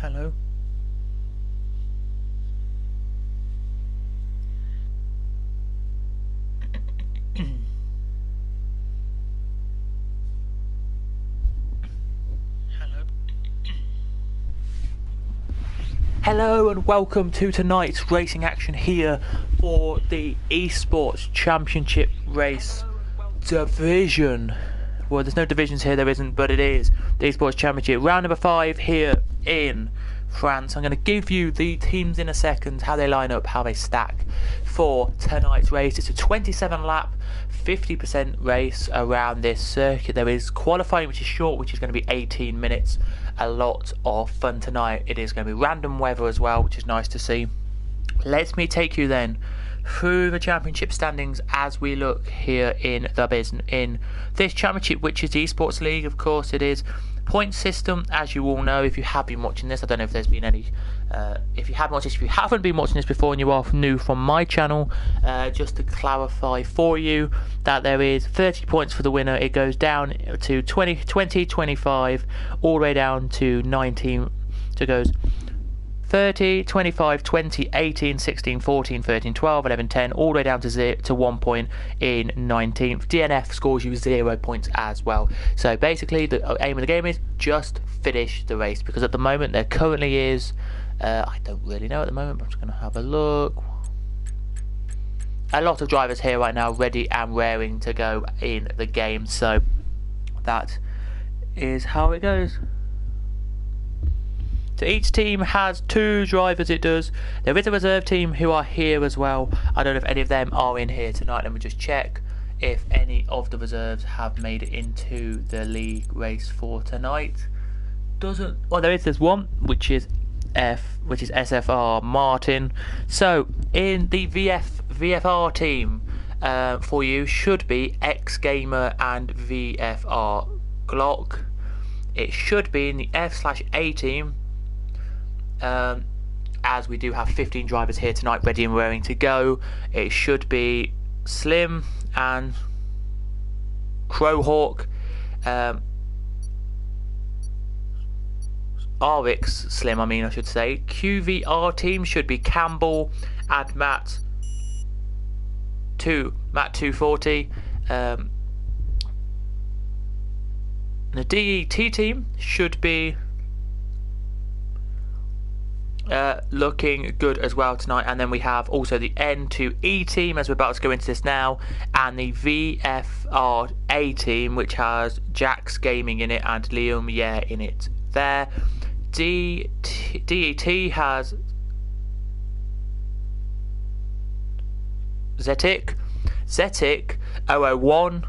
Hello. Hello and welcome to tonight's racing action here for the Esports Championship Race Division. Well, there's no divisions here, there isn't, but it is the Esports Championship. Round number 5 here in France. I'm going to give you the teams in a second, how they line up, how they stack for tonight's race. It's a 27 lap, 50% race around this circuit. There is qualifying, which is short, which is going to be 18 minutes. A lot of fun tonight. It is going to be random weather as well, which is nice to see. Let me take you then through the championship standings as we look here in this championship, which is the Esports League. Of course, it is point system, as you all know if you have been watching this. I don't know if there's been any if you haven't been watching this before and you are new from my channel, just to clarify for you that there is 30 points for the winner. It goes down to 20, 25, all the way down to 19. So it goes 30, 25, 20, 18, 16, 14, 13, 12, 11, 10, all the way down to 1 point in 19th. DNF scores you 0 points as well. So basically the aim of the game is just finish the race, because at the moment there currently is, I don't really know at the moment, but I'm just going to have a look. A lot of drivers here right now ready and raring to go in the game, so that is how it goes. So each team has 2 drivers, it does. There is a reserve team who are here as well. I don't know if any of them are in here tonight. Let me just check if any of the reserves have made it into the league race for tonight. Well, there's one, which is SFR Martin. So in the VFR team for you should be X Gamer and VFR Glock. It should be in the F/A team. As we do have 15 drivers here tonight ready and raring to go. It should be Slim and Crowhawk. RX Slim, I should say. QVR team should be Campbell and Matt 240. The DET team should be looking good as well tonight. And then we have also the N2E team, as we're about to go into this now, and the VFRA team, which has Jax Gaming in it and Liam in it there. DET has Zetic 001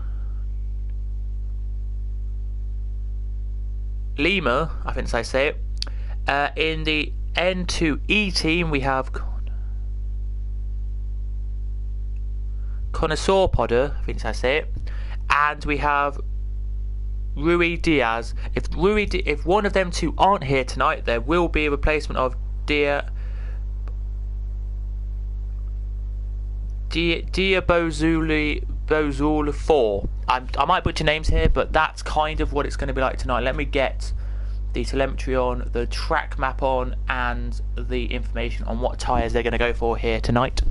Lima, I think I say it. In the N2E team we have Connoisseur Podder, I think I say it, and we have Rui Diaz. If one of them 2 aren't here tonight, there will be a replacement of Bozul 4. I might butcher names here, but that's kind of what it's going to be like tonight. Let me get the telemetry on, the track map on, and the information on what tyres they're going to go for here tonight.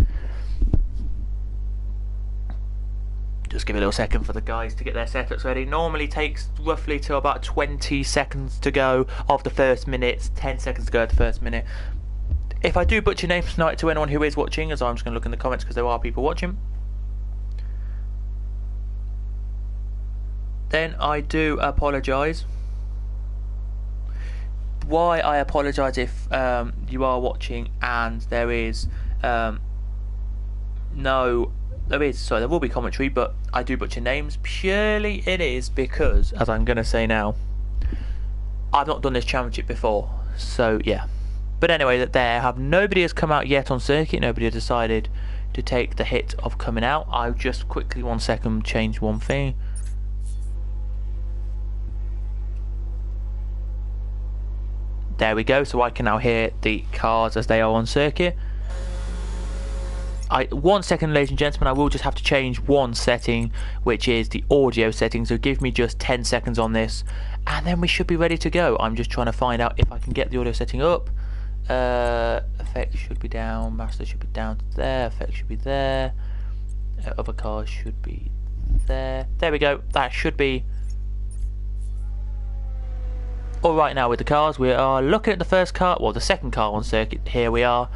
Just give it a little second for the guys to get their setups ready. Normally takes roughly to about 20 seconds to go of the first minute, 10 seconds to go of the first minute. If I do butcher names tonight to anyone who is watching, as I'm just going to look in the comments because there are people watching, then I do apologise. Why I apologise if you are watching and there will be commentary, but I do butcher names. Purely it is because, as I'm going to say now, I've not done this championship before, so yeah. But anyway, nobody has come out yet on circuit. Nobody has decided to take the hit of coming out. I'll just quickly, 1 second, change one thing. There we go, so I can now hear the cars as they are on circuit. 1 second, ladies and gentlemen, I will just have to change one setting, which is the audio setting. So give me just 10 seconds on this, and then we should be ready to go. I'm just trying to find out if I can get the audio setting up. Effects should be down, master should be down to there, effects should be there, other cars should be there. There we go. That should be all right now with the cars. We are looking at the first car, well, the second car on circuit. Here we are,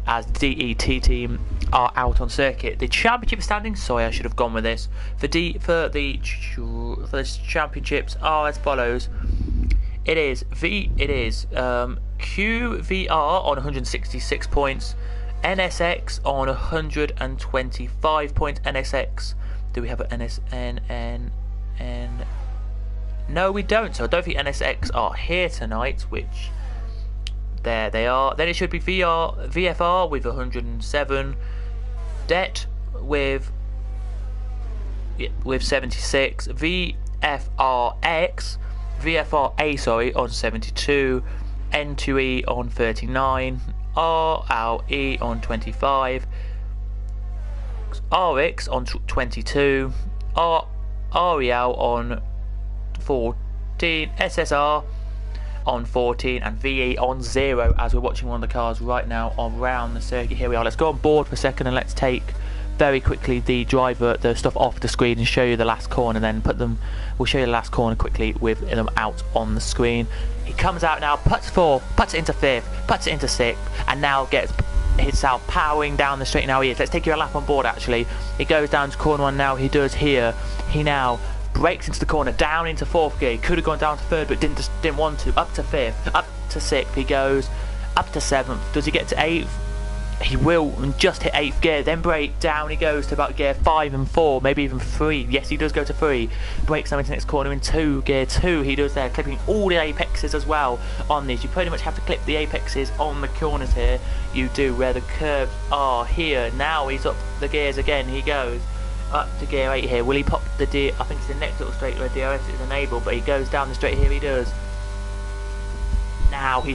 as the DET team are out on circuit. The championship standings, sorry, I should have gone with this. For the championships are as follows. It is QVR on 166 points, NSX on 125 points. NSX. Do we have an NSN? No, we don't. So I don't think NSX are here tonight. Which there they are. Then it should be VFR with 107, Det with 76, VFRA sorry on 72, N2E on 39, RLE on 25, RX on 22, REL on 14, SSR on 14, and VE on 0, as we're watching one of the cars right now around the circuit. Here we are. Let's go on board for a second and let's take very quickly the stuff off the screen and show you the last corner, then we'll show you the last corner quickly with them out on the screen. He comes out now, puts it into 5th, puts it into 6th, and now gets himself powering down the straight. Now he is. Let's take you a lap on board actually. He goes down to corner 1 now. He does here. He now breaks into the corner, down into 4th gear. He could have gone down to 3rd, but didn't want to. Up to 5th, up to 6th. He goes up to 7th. Does he get to 8th? He will, and just hit 8th gear, then brake down. He goes to about gear 5 and 4, maybe even 3. Yes, he does go to 3. Brakes down into the next corner in gear 2. He does there, clipping all the apexes as well on these. You pretty much have to clip the apexes on the corners here. You do, where the curves are here. Now he's up the gears again. He goes up to gear 8 here. Will he pop the I think it's the next little straight where DRS is enabled, but he goes down the straight here. He does. Now he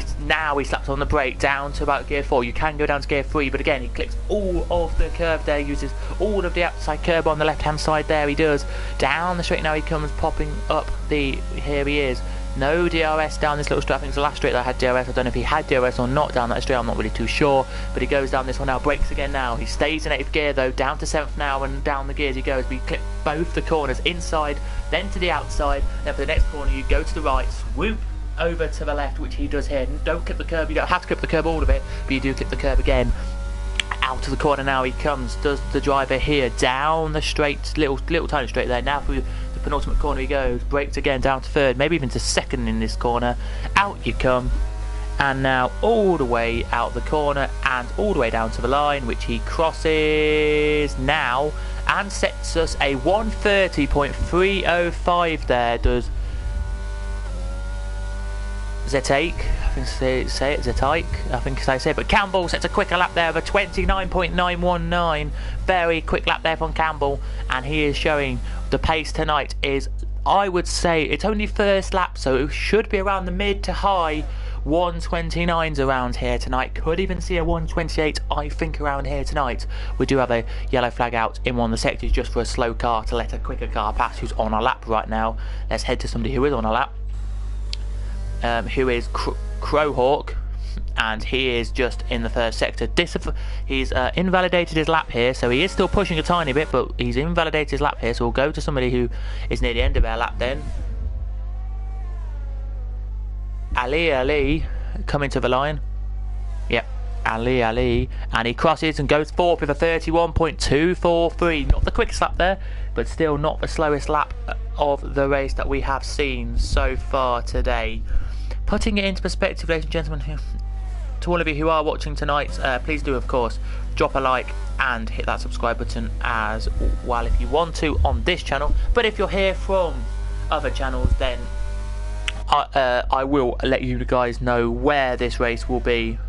slaps on the brake down to about gear 4. You can go down to gear 3, but again he clips all of the curve there, uses all of the outside curb on the left hand side there. He does down the straight. Now he comes popping up here he is. No DRS down this little straight. I think it's the last straight that had DRS. I don't know if he had DRS or not down that straight. I'm not really too sure, but he goes down this one now, brakes again now. He stays in 8th gear though, down to 7th now, and down the gears he goes. We clip both the corners, inside then to the outside. Then for the next corner you go to the right, swoop over to the left, which he does here. Don't clip the curb. You don't have to clip the curb all of it, but you do clip the curb again. Out of the corner now he comes. Does the driver here down the straight, little tiny straight there. Now through the penultimate corner he goes. Brakes again down to 3rd, maybe even to 2nd in this corner. Out you come, and now all the way out the corner and all the way down to the line, which he crosses now and sets us a 130.305 there. Does Zetaik, I think say it, Zetaik, I think I say it, but Campbell sets a quicker lap there of a 29.919, very quick lap there from Campbell, and he is showing the pace tonight is, I would say, it's only first lap, so it should be around the mid to high 129s around here tonight. Could even see a 128, I think, around here tonight. We do have a yellow flag out in one of the sectors just for a slow car to let a quicker car pass who's on a lap right now. Let's head to somebody who is on a lap. Who is Crowhawk, and he is just in the first sector. He's invalidated his lap here, so he is still pushing a tiny bit, but he's invalidated his lap here, so we'll go to somebody who is near the end of their lap then. Ali coming to the line. Yep, Ali, and he crosses and goes 4th with a 31.243. Not the quickest lap there, but still not the slowest lap of the race that we have seen so far today. Putting it into perspective, ladies and gentlemen, to all of you who are watching tonight, please do, of course, drop a like and hit that subscribe button as well if you want to on this channel. But if you're here from other channels, then I will let you guys know where this race will be.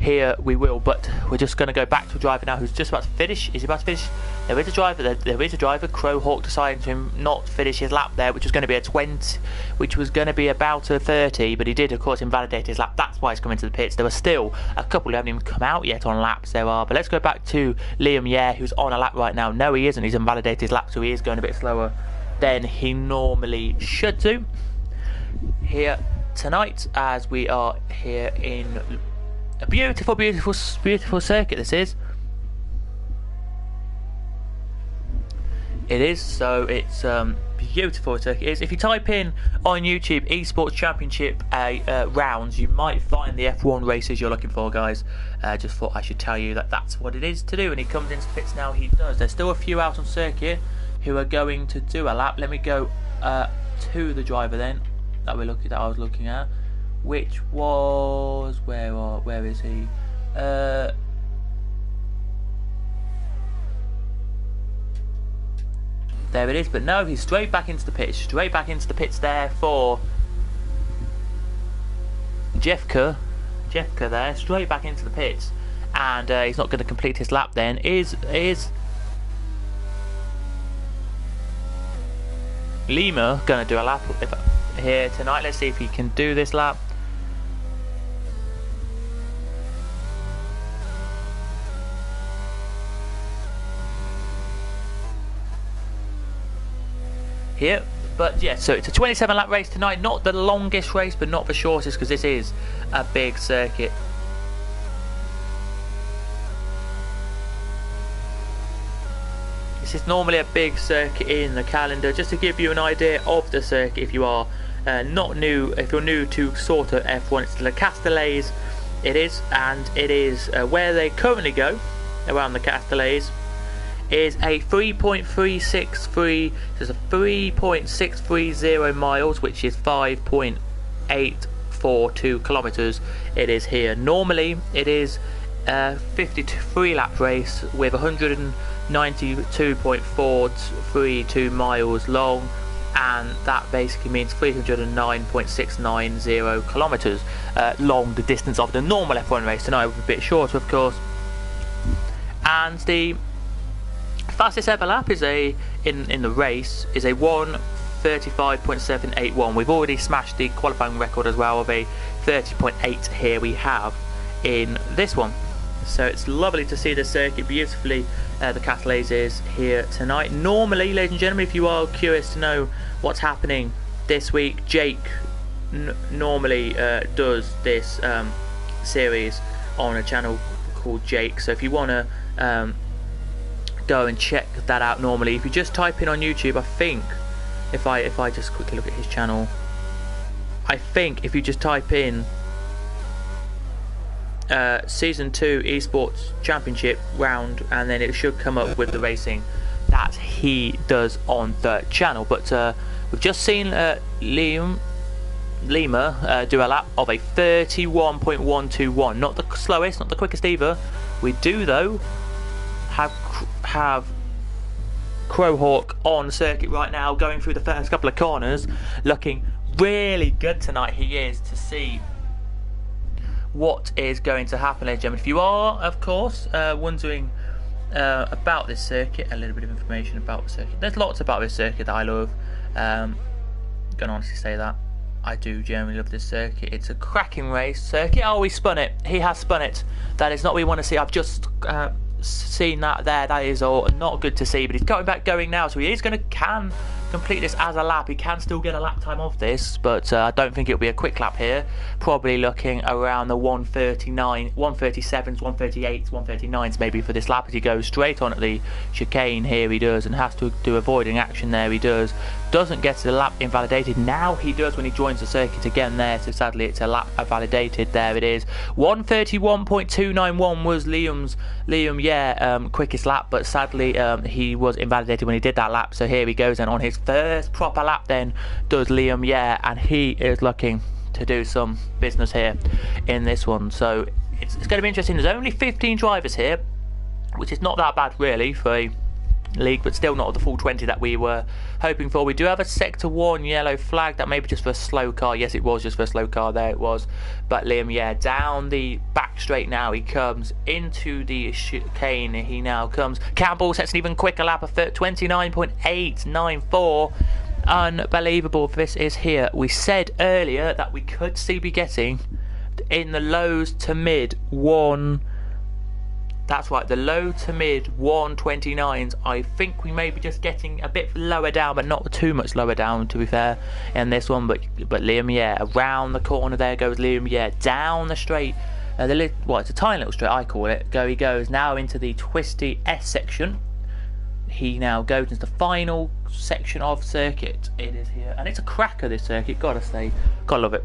here we will. But we're just going to go back to a driver now who's just about to finish. Is he about to finish? There is a driver. There is a driver. Crowhawk deciding to not finish his lap there, which was going to be a 20, which was going to be about a 30, but he did, of course, invalidate his lap. That's why he's coming to the pits. There were still a couple who haven't even come out yet on laps. There are, but let's go back to Liam Yare, who's on a lap right now. No, he isn't. He's invalidated his lap, so he is going a bit slower than he normally should do here tonight, as we are here in a beautiful, beautiful, beautiful circuit. This is. It is, so it's beautiful circuit is. If you type in on YouTube Esports Championship rounds, you might find the F1 races you're looking for, guys. Just thought I should tell you that that's what it is to do. And he comes into pits now. He does. There's still a few out on circuit who are going to do a lap. Let me go to the driver then that I was looking at, which was where is he? There it is, but no, he's straight back into the pits. Straight back into the pits there for Jeffka. Jeffka there, straight back into the pits. And he's not going to complete his lap then. Is Lima going to do a lap here tonight? Let's see if he can do this lap. Here, but yeah, so it's a 27 lap race tonight. Not the longest race, but not the shortest, because this is a big circuit. This is normally a big circuit in the calendar. Just to give you an idea of the circuit, if you are not new, if you're new to sort of F1, it's the Castellets. It is, and it is where they currently go around the Castellets. Is a 3.363, so it's a 3.630 miles, which is 5.842 kilometers. It is here. Normally it is a 53 lap race with 192.432 miles long, and that basically means 309.690 kilometers long, the distance of the normal F1 race. Tonight will be a bit shorter, of course. And the fastest ever lap is in the race is a 1:35.781. We've already smashed the qualifying record as well of a 30.8 here we have in this one. So it's lovely to see the circuit beautifully. The Castellets is here tonight. Normally, ladies and gentlemen, if you are curious to know what's happening this week, Jake normally does this series on a channel called Jake. So if you want to go and check that out, normally if you just type in on YouTube, I think if I just quickly look at his channel, I think if you just type in Season 2 Esports Championship round, and then it should come up with the racing that he does on the channel. But we've just seen Lima do a lap of a 31.121, not the slowest, not the quickest either. We do though have Crowhawk on circuit right now, going through the first couple of corners, looking really good tonight. He is, to see what is going to happen, ladies and gentlemen. If you are, of course, wondering about this circuit, a little bit of information about the circuit. There's lots about this circuit that I love. Gonna honestly say that I do generally love this circuit. It's a cracking race circuit. Oh, he spun it. He has spun it. That is not what we want to see. I've just seen that there. That is all not good to see, but he's going now, so he is can complete this as a lap. He can still get a lap time of this, but I don't think it'll be a quick lap here. Probably looking around the 1:39, 1:37s, 1:38s, 1:39s maybe for this lap, as he goes straight on at the chicane here. He does, and has to do avoiding action there. He doesn't get the lap invalidated. Now he does when he joins the circuit again there, so sadly it's a lap invalidated. There it is. 1:31.291 was Liam quickest lap, but sadly he was invalidated when he did that lap. So here he goes, and on his first proper lap then does Liam Yare, and he is looking to do some business here in this one. So it's going to be interesting. There's only 15 drivers here, which is not that bad really for a league, but still not the full 20 that we were hoping for. We do have a sector 1 yellow flag. That may be just for a slow car. Yes, it was just for a slow car. There it was. But Liam, yeah, down the back straight now. He comes into the chicane. He now comes. Campbell sets an even quicker lap of 29.894. Unbelievable. This is here. We said earlier that we could be getting in the lows to mid one. That's right, the low to mid 129s. I think we may be just getting a bit lower down, but not too much lower down, to be fair, in this one. But Liam, yeah, around the corner there goes Liam, yeah, down the straight. It's a tiny little straight, I call it. He goes now into the twisty S section. He now goes into the final section of circuit. It is here, and it's a cracker, this circuit, gotta say. Gotta love it.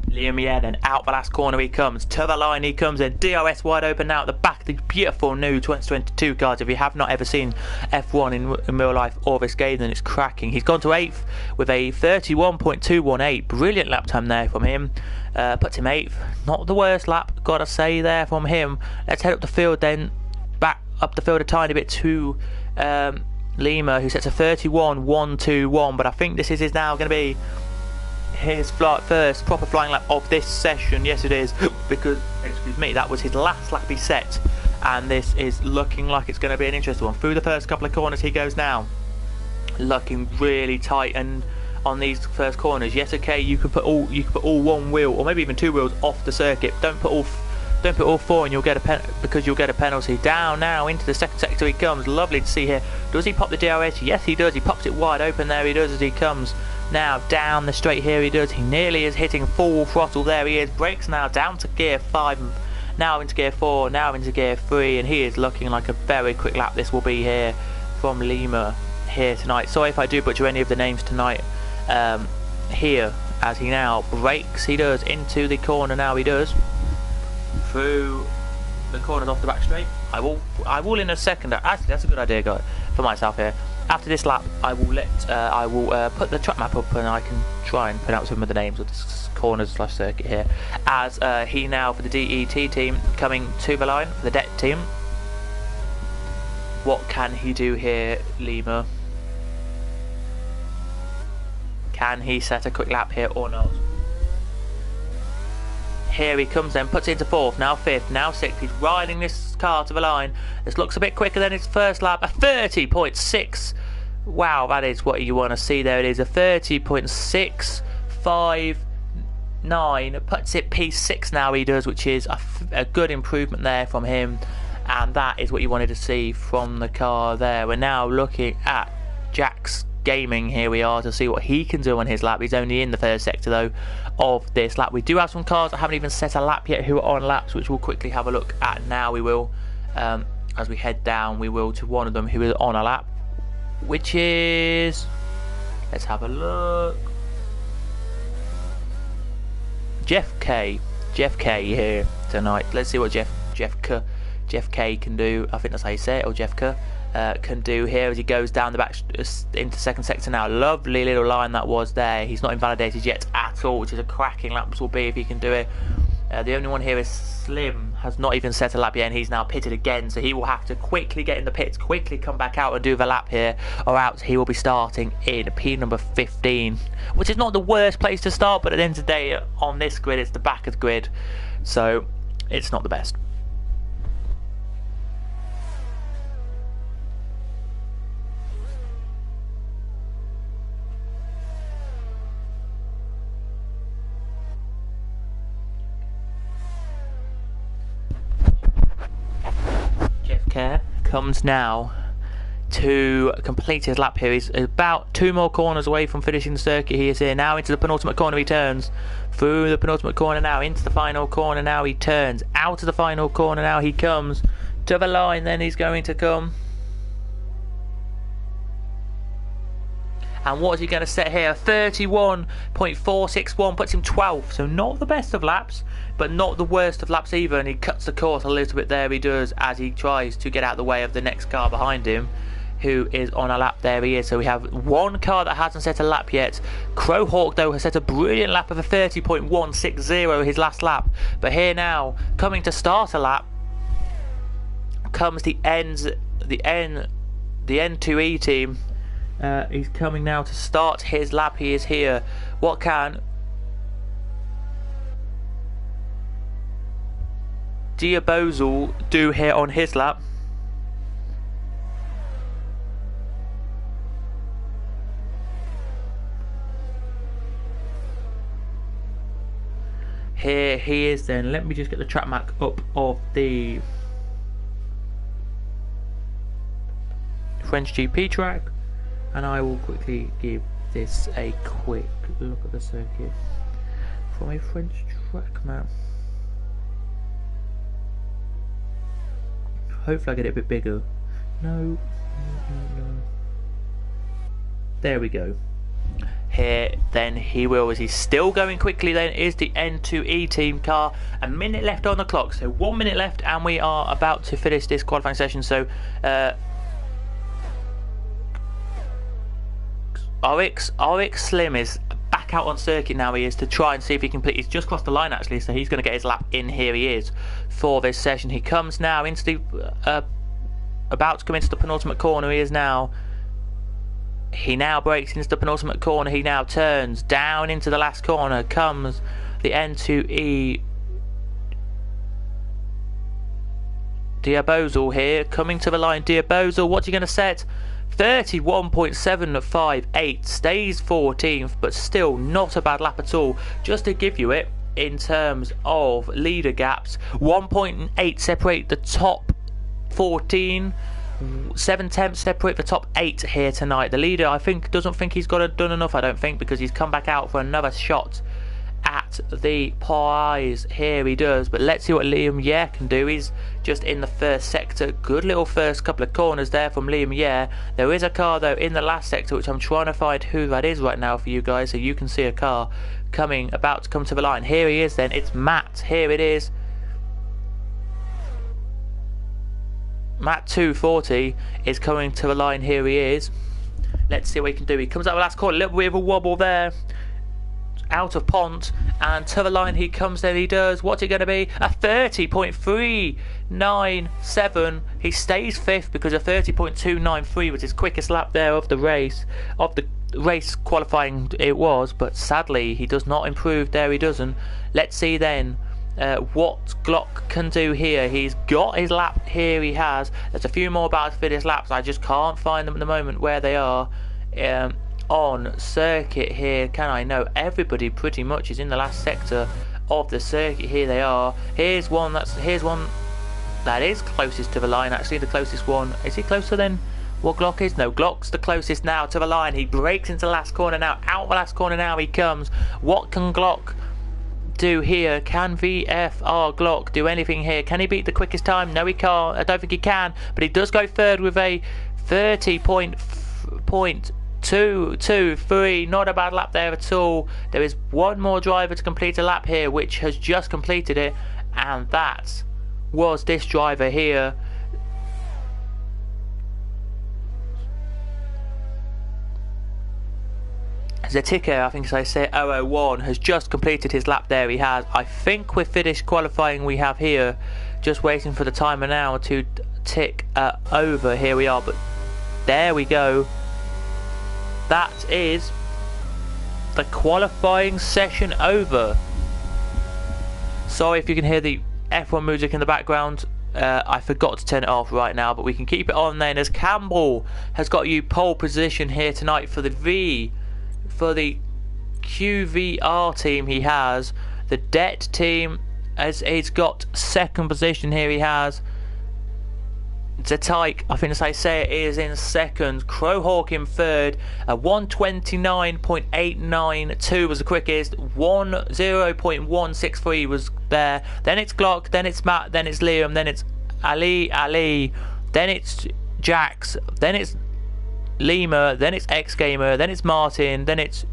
Liam, yeah, then out the last corner he comes, to the line he comes in, DRS wide open now at the back of the beautiful new 2022 cars. If you have not ever seen F1 in real life or this game, then it's cracking. He's gone to 8th with a 31.218, brilliant lap time there from him, puts him 8th, not the worst lap, gotta say there from him. Let's head up the field then, back up the field a tiny bit to Lima, who sets a 31.121, but I think this is now going to be his first proper flying lap of this session. Yes, it is, because, excuse me, that was his last lap he set, and this is looking like it's going to be an interesting one. Through the first couple of corners he goes now, looking really tight, and on these first corners, yes, okay, you could put all one wheel or maybe even two wheels off the circuit. Don't put all four, and you'll get because you'll get a penalty. Down now into the second sector he comes. Lovely to see here. Does he pop the DRS? Yes, he does. He pops it wide open there. He does as he comes. Now down the straight here he does. He nearly is hitting full throttle. There he is. Brakes now down to gear 5. Now into gear 4. Now into gear 3. And he is looking like a very quick lap this will be here from Lima here tonight. Sorry if I do butcher any of the names tonight. Here as he now brakes. He does into the corner now. He does. Through the corners off the back straight. I will in a second. Actually, that's a good idea, guys, for myself here. After this lap, I will put the track map up, and I can try and pronounce some of the names of this corners/circuit here. As he now for the DET team coming to the line for the DET team. What can he do here, Lima? Can he set a quick lap here or not? Here he comes then, puts it into 4th, now 5th, now 6th. He's riding this car to the line. This looks a bit quicker than his first lap. A 30.6. Wow, that is what you want to see there. It is a 30.659. Puts it P6 now he does, which is a good improvement there from him. And that is what you wanted to see from the car there. We're now looking at Jack's Gaming. Here we are to see what he can do on his lap. He's only in the first sector though of this lap. We do have some cars that haven't even set a lap yet who are on laps, which we'll quickly have a look at now. We will as we head down, we will to one of them who is on a lap, which is, let's have a look, Jeff K here tonight. Let's see what Jeff K can do. I think that's how you say it, or Jeff K can do here as he goes down the back into second sector now. Lovely little line that was there. He's not invalidated yet at all, which is a cracking lap. This will be if he can do it. The only one here is Slim, has not even set a lap yet, and he's now pitted again, so he will have to quickly get in the pits, quickly come back out and do the lap here, or else he will be starting in P number 15, which is not the worst place to start, but at the end of the day on this grid it's the back of the grid, so it's not the best. Comes now to complete his lap here. He's about 2 more corners away from finishing the circuit. He is here now into the penultimate corner. He turns through the penultimate corner now into the final corner. Now he turns out of the final corner. Now he comes to the line. Then he's going to come. And what is he going to set here? 31.461 puts him 12th. So not the best of laps, but not the worst of laps either. And he cuts the course a little bit there. He does as he tries to get out of the way of the next car behind him, who is on a lap. There he is. So we have one car that hasn't set a lap yet. Crowhawk though has set a brilliant lap of a 30.160 his last lap. But here now, coming to start a lap, comes the N2E team. He's coming now to start his lap. He is here. What can Diabozal do here on his lap? Here he is then. Let me just get the track map up of the French GP track, and I will quickly give this a quick look at the circuit from a French track map. Hopefully I get it a bit bigger. No. There we go. Here then he will, as he's still going quickly then, is the N2E team car. A minute left on the clock, so 1 minute left, and we are about to finish this qualifying session. So RX Slim is back out on circuit now. He is to try and see if he can he's just crossed the line actually, so he's going to get his lap in. Here he is for this session. He comes now into the about to come into the penultimate corner. He now breaks into the penultimate corner. He now turns down into the last corner. Comes the N2E Diabozal here, coming to the line. Diabozal, what's he going to set? 31.758, stays 14th, but still not a bad lap at all. Just to give you it in terms of leader gaps, 1.8 separate the top 14. 7 tenths separate the top 8 here tonight. The leader, I think, doesn't think he's done enough, I don't think, because he's come back out for another shot at the prize. Here he does, but let's see what Liam Yeh can do. He's just in the first sector. Good little first couple of corners there from Liam Yeh. There is a car though in the last sector, which I'm trying to find who that is right now for you guys, so you can see a car about to come to the line. Here he is then, it's Matt. Here it is, Matt 240 is coming to the line. Here he is. Let's see what he can do. He comes out the last corner, a little bit of a wobble there, out of Pont, and to the line he comes. There he does. What's it going to be? A 30.397. He stays 5th because a 30.293 was his quickest lap there of the race, qualifying it was, but sadly he does not improve. There he doesn't. Let's see then what Glock can do here. He's got his lap here. He has. There's a few more about to fit his laps. I just can't find them at the moment where they are on circuit here. Can I know? Everybody pretty much is in the last sector of the circuit. Here they are. Here's one that is closest to the line. Actually, the closest one. Is he closer than what Glock is? No, Glock's the closest now to the line. He breaks into the last corner now. Out the last corner now he comes. What can Glock do here? Can VFR Glock do anything here? Can he beat the quickest time? No, he can't. I don't think he can, but he does go third with a 30.223. Not a bad lap there at all. There is one more driver to complete a lap here, which has just completed it, and that was this driver here. Zatika, I think as I say, 001 has just completed his lap. There he has. I think we're finished qualifying. We have here, just waiting for the timer now to tick over. Here we are, but there we go. That is the qualifying session over. Sorry if you can hear the F1 music in the background. I forgot to turn it off right now, but we can keep it on then, as Campbell has got you pole position here tonight for the QVR team. He has the Det team, as he's got second position here. He has Zetike, I think as I say it, is in second. Crowhawk in third. 129.892 was the quickest. 0.163 was there. Then it's Glock, then it's Matt, then it's Liam, then it's Ali, then it's Jax, then it's Lima, then it's X Gamer, then it's Martin, then it's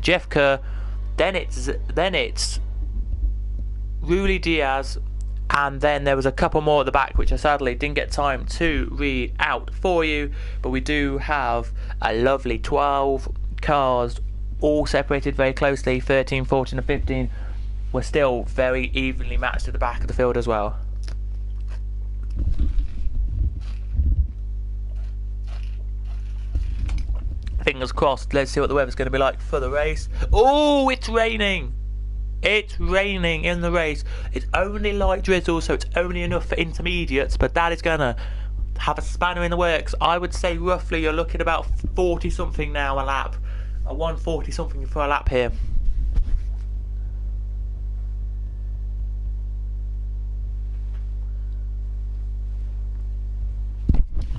Jeff Kerr, then it's Ruli Diaz, and then there was a couple more at the back which I sadly didn't get time to read out for you, but we do have a lovely 12 cars, all separated very closely. 13, 14 and 15 were still very evenly matched at the back of the field as well. fingers crossed. Let's see what the weather's going to be like for the race. Oh, it's raining. It's raining in the race. It's only light drizzle, so it's only enough for intermediates, but that is going to have a spanner in the works. I would say roughly you're looking about 40 something now a lap. A 140 something for a lap here.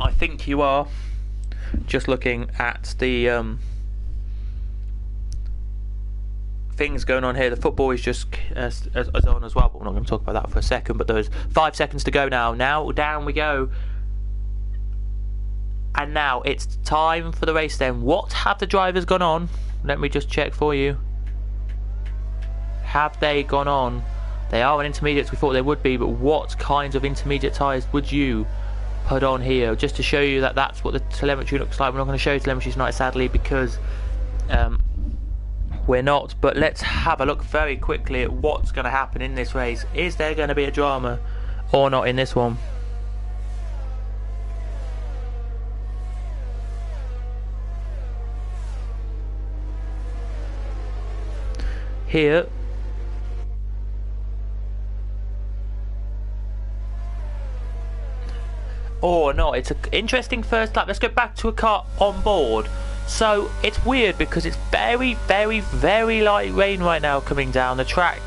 I think you are. Just looking at the things going on here. The football is just as on as well, but we're not going to talk about that for a second. But there's 5 seconds to go now. Now down we go. And now it's time for the race then. What have the drivers gone on? Let me just check for you. Have they gone on? They are on intermediates. We thought they would be, but what kinds of intermediate tyres would you put on here? Just to show you that that's what the telemetry looks like. We're not going to show you telemetry tonight, sadly, because we're not. But let's have a look very quickly at what's going to happen in this race. Is there going to be a drama or not in this one? Here or not. It's an interesting first lap. Let's go back to a car on board. So it's weird because it's very, very, very light rain right now coming down the track.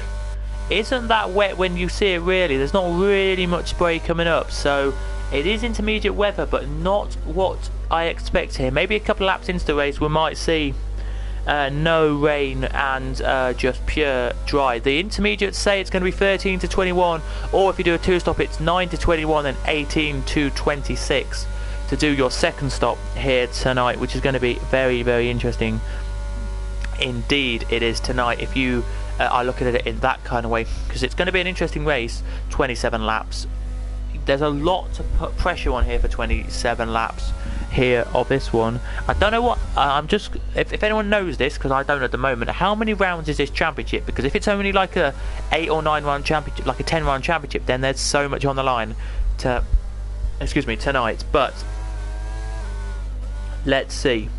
Isn't that wet when you see it really? There's not really much spray coming up. So it is intermediate weather, but not what I expect here. Maybe a couple of laps into the race we might see no rain and just pure dry. The intermediates say it's going to be 13 to 21, or if you do a 2-stop it's 9 to 21 and 18 to 26 to do your second stop here tonight, which is going to be very, very interesting indeed. It is tonight if you are looking at it in that kind of way, because it's going to be an interesting race. 27 laps. There's a lot to put pressure on here for 27 laps here of this one. I don't know what I'm just if anyone knows this, because I don't at the moment, how many rounds is this championship? Because if it's only like a 8 or 9 round championship, like a 10 round championship, then there's so much on the line to tonight. But let's see.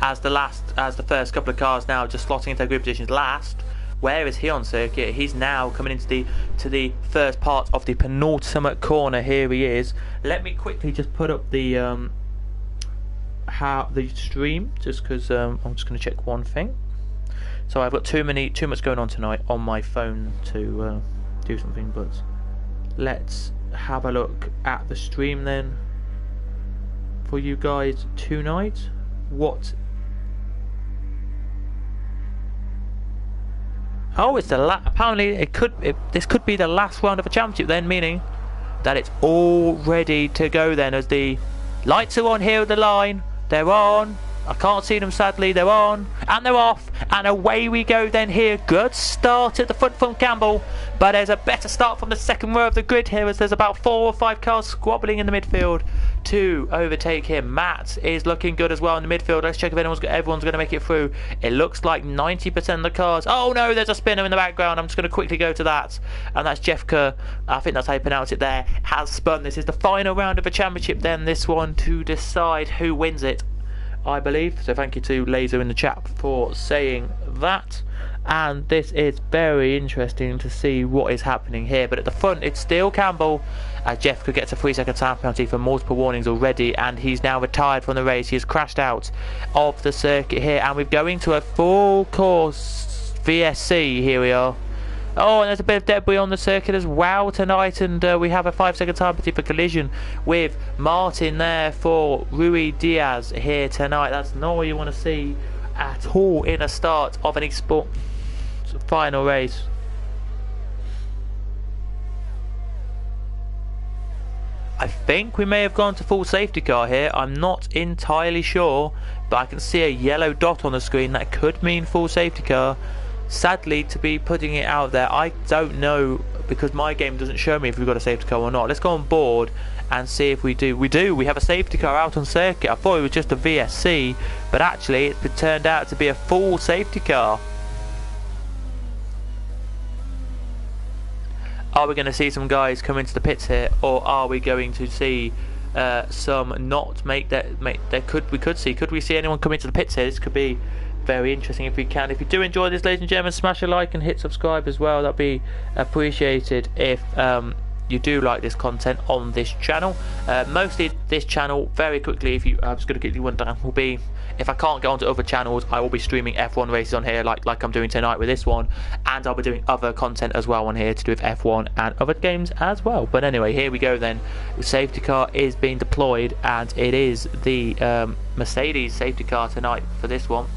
As the first couple of cars now just slotting into their grid positions last. Where is he on circuit? He's now coming into the first part of the penultimate corner. Here he is. Let me quickly just put up the stream, just because I'm just going to check one thing. So I've got too much going on tonight on my phone to do something. But let's have a look at the stream then for you guys tonight. What? Oh, it's the apparently this could be the last round of a championship then, meaning that it's all ready to go then, as the lights are on here at the line. They're on. I can't see them sadly. They're on and they're off, and away we go then here. Good start at the front from Campbell, but there's a better start from the second row of the grid here, as there's about 4 or 5 cars squabbling in the midfield to overtake him. Matt is looking good as well in the midfield. Let's check if everyone's going to make it through. It looks like 90% of the cars. Oh no, there's a spinner in the background. I'm just going to quickly go to that, and that's Jeff Kerr. I think that's how you pronounce it there. Has spun. This is the final round of a championship then, this one, to decide who wins it, I believe. So thank you to Laser in the chat for saying that. And this is very interesting to see what is happening here. But at the front it's still Campbell, as Jeff could get a 3-second time penalty for multiple warnings already, and he's now retired from the race. He has crashed out of the circuit here, and we're going to a full course VSC. Here we are. Oh, and there's a bit of debris on the circuit as well tonight, and we have a 5-second time penalty for collision with Martin there for Rui Diaz here tonight. That's not what you want to see at all in a start of an Esports final race. I think we may have gone to full safety car here. I'm not entirely sure, but I can see a yellow dot on the screen. That could mean full safety car. Sadly, to be putting it out there, I don't know, because my game doesn't show me if we've got a safety car or not. Let's go on board and see if we do. We have a safety car out on circuit. I thought it was just a VSC, but actually it's turned out to be a full safety car. Are we going to see some guys come into the pits here, or are we going to see some not make that? Could we see anyone come into the pits here? This could be very interesting if we can. If you do enjoy this, ladies and gentlemen, smash a like and hit subscribe as well. That'd be appreciated if you do like this content on this channel. Mostly this channel, very quickly, if you I'm just going to quickly run down, will be, if I can't get onto other channels, I will be streaming F1 races on here like I'm doing tonight with this one, and I'll be doing other content as well on here to do with F1 and other games as well. But anyway, here we go then. The safety car is being deployed, and it is the Mercedes safety car tonight for this one.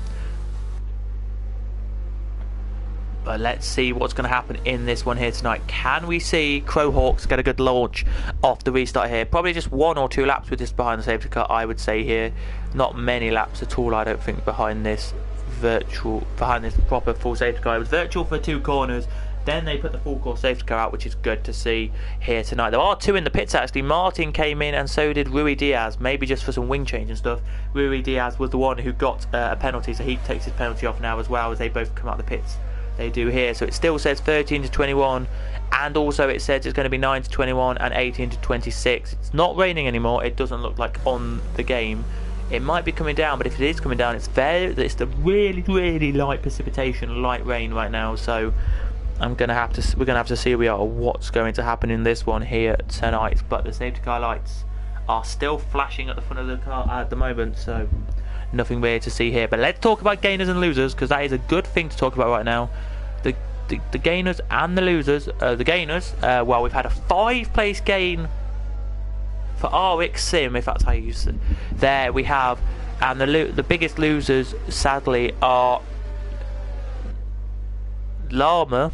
But let's see what's going to happen in this one here tonight. Can we see Crowhawks get a good launch off the restart here? Probably just 1 or 2 laps with this behind the safety car, I would say here. Not many laps at all, I don't think, behind this proper full safety car. It was virtual for 2 corners. Then they put the full course safety car out, which is good to see here tonight. There are 2 in the pits actually. Martin came in and so did Rui Diaz, maybe just for some wing change and stuff. Rui Diaz was the one who got a penalty, so he takes his penalty off now as well, as they both come out of the pits. They do here, so it still says 13 to 21, and also it says it's going to be 9 to 21 and 18 to 26. It's not raining anymore. It doesn't look like on the game. It might be coming down, but if it is coming down, it's the really light precipitation, light rain right now. So we're gonna have to see what's going to happen in this one here tonight. But the safety car lights are still flashing at the front of the car at the moment, so nothing weird to see here. But let's talk about gainers and losers, because that is a good thing to talk about right now. The gainers and the losers. The gainers, well, we've had a 5-place gain for RX Sim, if that's how you use it. There we have, and the biggest losers, sadly, are Lama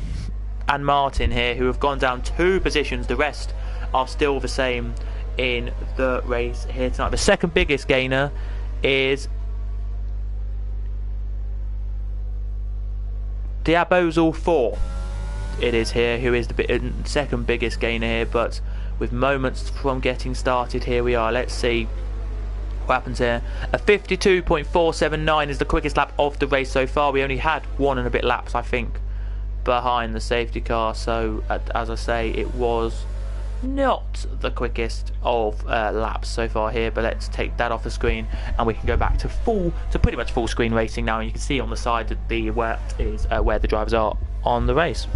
and Martin here, who have gone down 2 positions. The rest are still the same in the race here tonight. The second biggest gainer is Diabozal 4, it is here, who is the second biggest gainer here, but with moments from getting started. Here we are. Let's see what happens here. A 52.479 is the quickest lap of the race so far. We only had 1 and a bit laps, I think, behind the safety car, so as I say, it was not the quickest of laps so far here. But let's take that off the screen and we can go back to pretty much full screen racing now, and you can see on the side that where the drivers are on the race.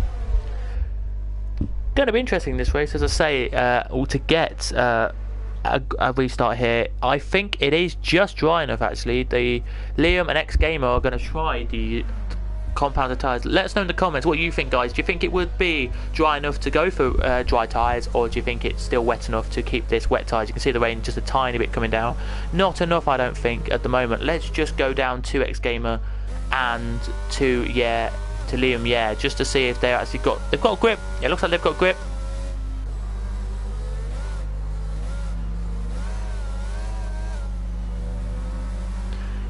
Going to be interesting this race, as I say, to get a restart here. I think it is just dry enough actually. The Liam and X Gamer are going to try the compounded tyres. Let us know in the comments what you think, guys. Do you think it would be dry enough to go for dry tyres, or do you think it's still wet enough to keep this wet tyres? You can see the rain just a tiny bit coming down. Not enough, I don't think, at the moment. Let's just go down to X Gamer and to Liam, just to see if they've got grip. It looks like they've got grip.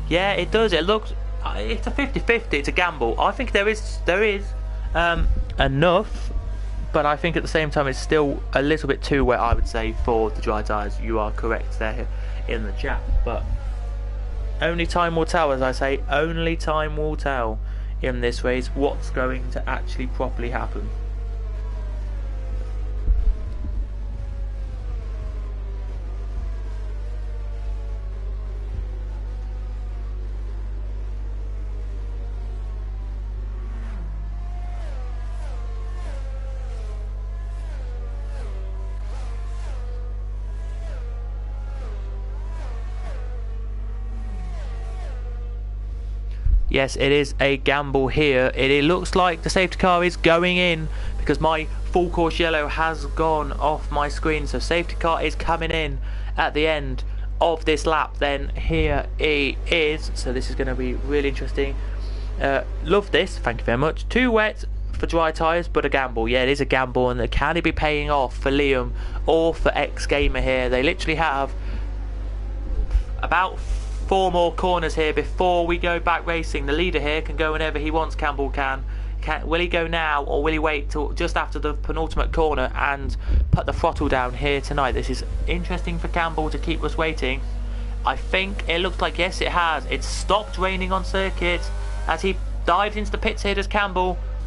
Yeah, it does. It looks. It's a 50-50. It's a gamble. I think there is enough, but I think at the same time it's still a little bit too wet, I would say, for the dry tyres. You are correct there in the chat, but only time will tell, as I say. Only time will tell in this race what's going to actually properly happen. Yes, it is a gamble here. It looks like the safety car is going in, because my full course yellow has gone off my screen. So safety car is coming in at the end of this lap. Then here he is. So this is going to be really interesting. Love this. Thank you very much. Too wet for dry tyres, but a gamble. Yeah, it is a gamble, and can it be paying off for Liam or for X Gamer here? They literally have about 4 more corners here before we go back racing. The leader here can go whenever he wants. Campbell can. Will he go now, or will he wait till just after the penultimate corner and put the throttle down here tonight? This is interesting for Campbell to keep us waiting. I think it looks like, yes, it has. It's stopped raining on circuit as he dives into the pits here. Does Campbell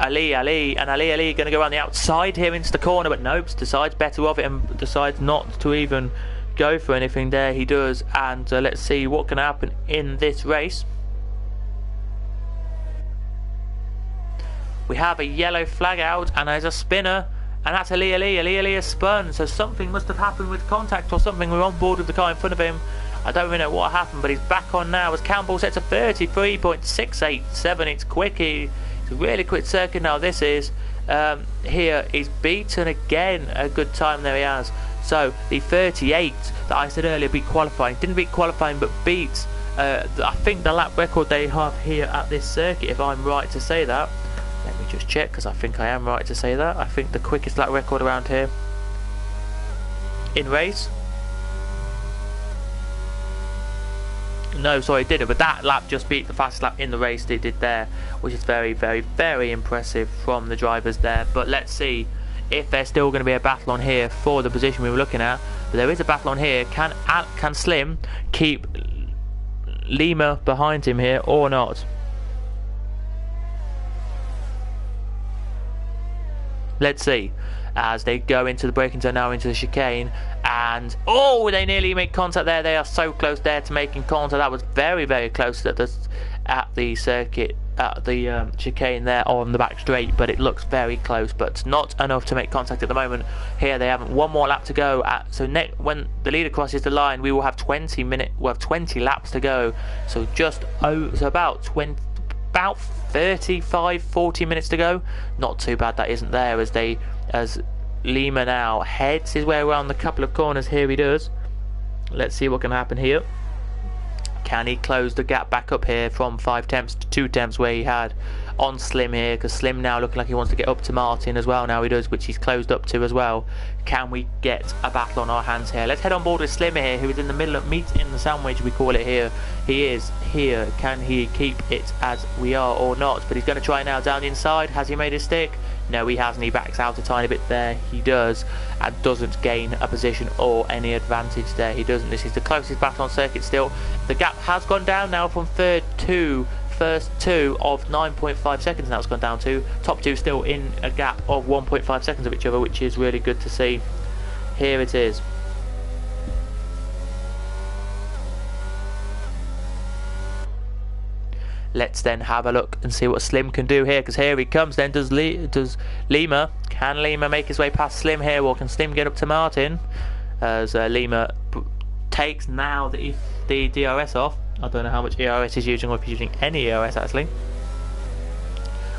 Ali, and Ali going to go around the outside here into the corner, but nope, decides better of it and decides not to even go for anything there. He does, and let's see what can happen in this race. We have a yellow flag out, and there's a spinner, and that's Ali. Ali has spun, so something must have happened with contact or something. We're on board with the car in front of him. I don't really know what happened, but he's back on now as Campbell sets a 33.687. It's quick. It's a really quick circuit now. This is here. He's beaten again. A good time there he has. So the 38 that I said earlier beat qualifying, didn't beat qualifying, but beat I think the lap record they have here at this circuit, if I'm right to say that. Let me just check, because I think I am right to say that. I think the quickest lap record around here in race. No, sorry, it didn't, but that lap just beat the fastest lap in the race they did there, which is very, very, very impressive from the drivers there. But let's see if there's still going to be a battle on here for the position we were looking at. But there is a battle on here. Can Slim keep Lima behind him here or not? Let's see, as they go into the braking zone now, into the chicane, and oh, they nearly make contact there. They are so close there to making contact. That was very, very close at the circuit, at the chicane there on the back straight, but it looks very close, but not enough to make contact at the moment. Here they have one more lap to go. So when the leader crosses the line, we will have 20 laps to go. So about 35-40 minutes to go. Not too bad that isn't there, as Lima now heads his way around the couple of corners. Here he does. Let's see what can happen here. Can he close the gap back up here from 5 tenths to 2 tenths where he had on Slim here, because Slim now looking like he wants to get up to Martin as well now he does, which he's closed up to as well. Can we get a battle on our hands here? Let's head on board with Slim here, who is in the middle of meat in the sandwich, we call it here. He is here. Can he keep it as we are or not? But he's going to try now down the inside. Has he made his stick? No, he hasn't. He backs out a tiny bit there. He does, and doesn't gain a position or any advantage there. He doesn't. This is the closest battle on circuit still. The gap has gone down now from third to first two of 9.5 seconds. Now it's gone down to top two, still in a gap of 1.5 seconds of each other, which is really good to see. Here it is. Let's then have a look and see what Slim can do here, because here he comes then. Does Lima, can Lima make his way past Slim here, or can Slim get up to Martin? As Lima takes now the DRS off. I don't know how much ERS he's using, or if he's using any ERS actually.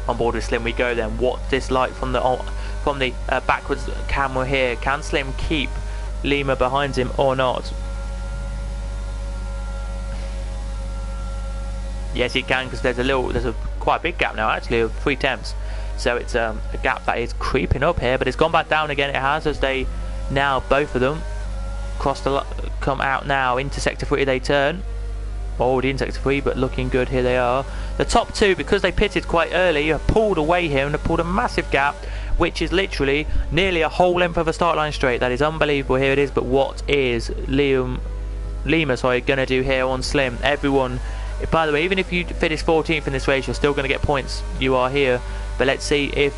On board with Slim we go then. What's this like from the backwards camera here? Can Slim keep Lima behind him or not? Yes, he can, because there's a quite big gap now actually of 3 tenths. So it's a gap that is creeping up here, but it's gone back down again. It has, as they now both of them come out now into sector 3. They turn already in sector 3, but looking good. Here they are. The top two, because they pitted quite early, have pulled away here and have pulled a massive gap, which is literally nearly a whole length of a start line straight. That is unbelievable. Here it is. But what is Lima going to do here on Slim? Everyone. By the way, even if you finish 14th in this race, you're still going to get points. You are here. But let's see if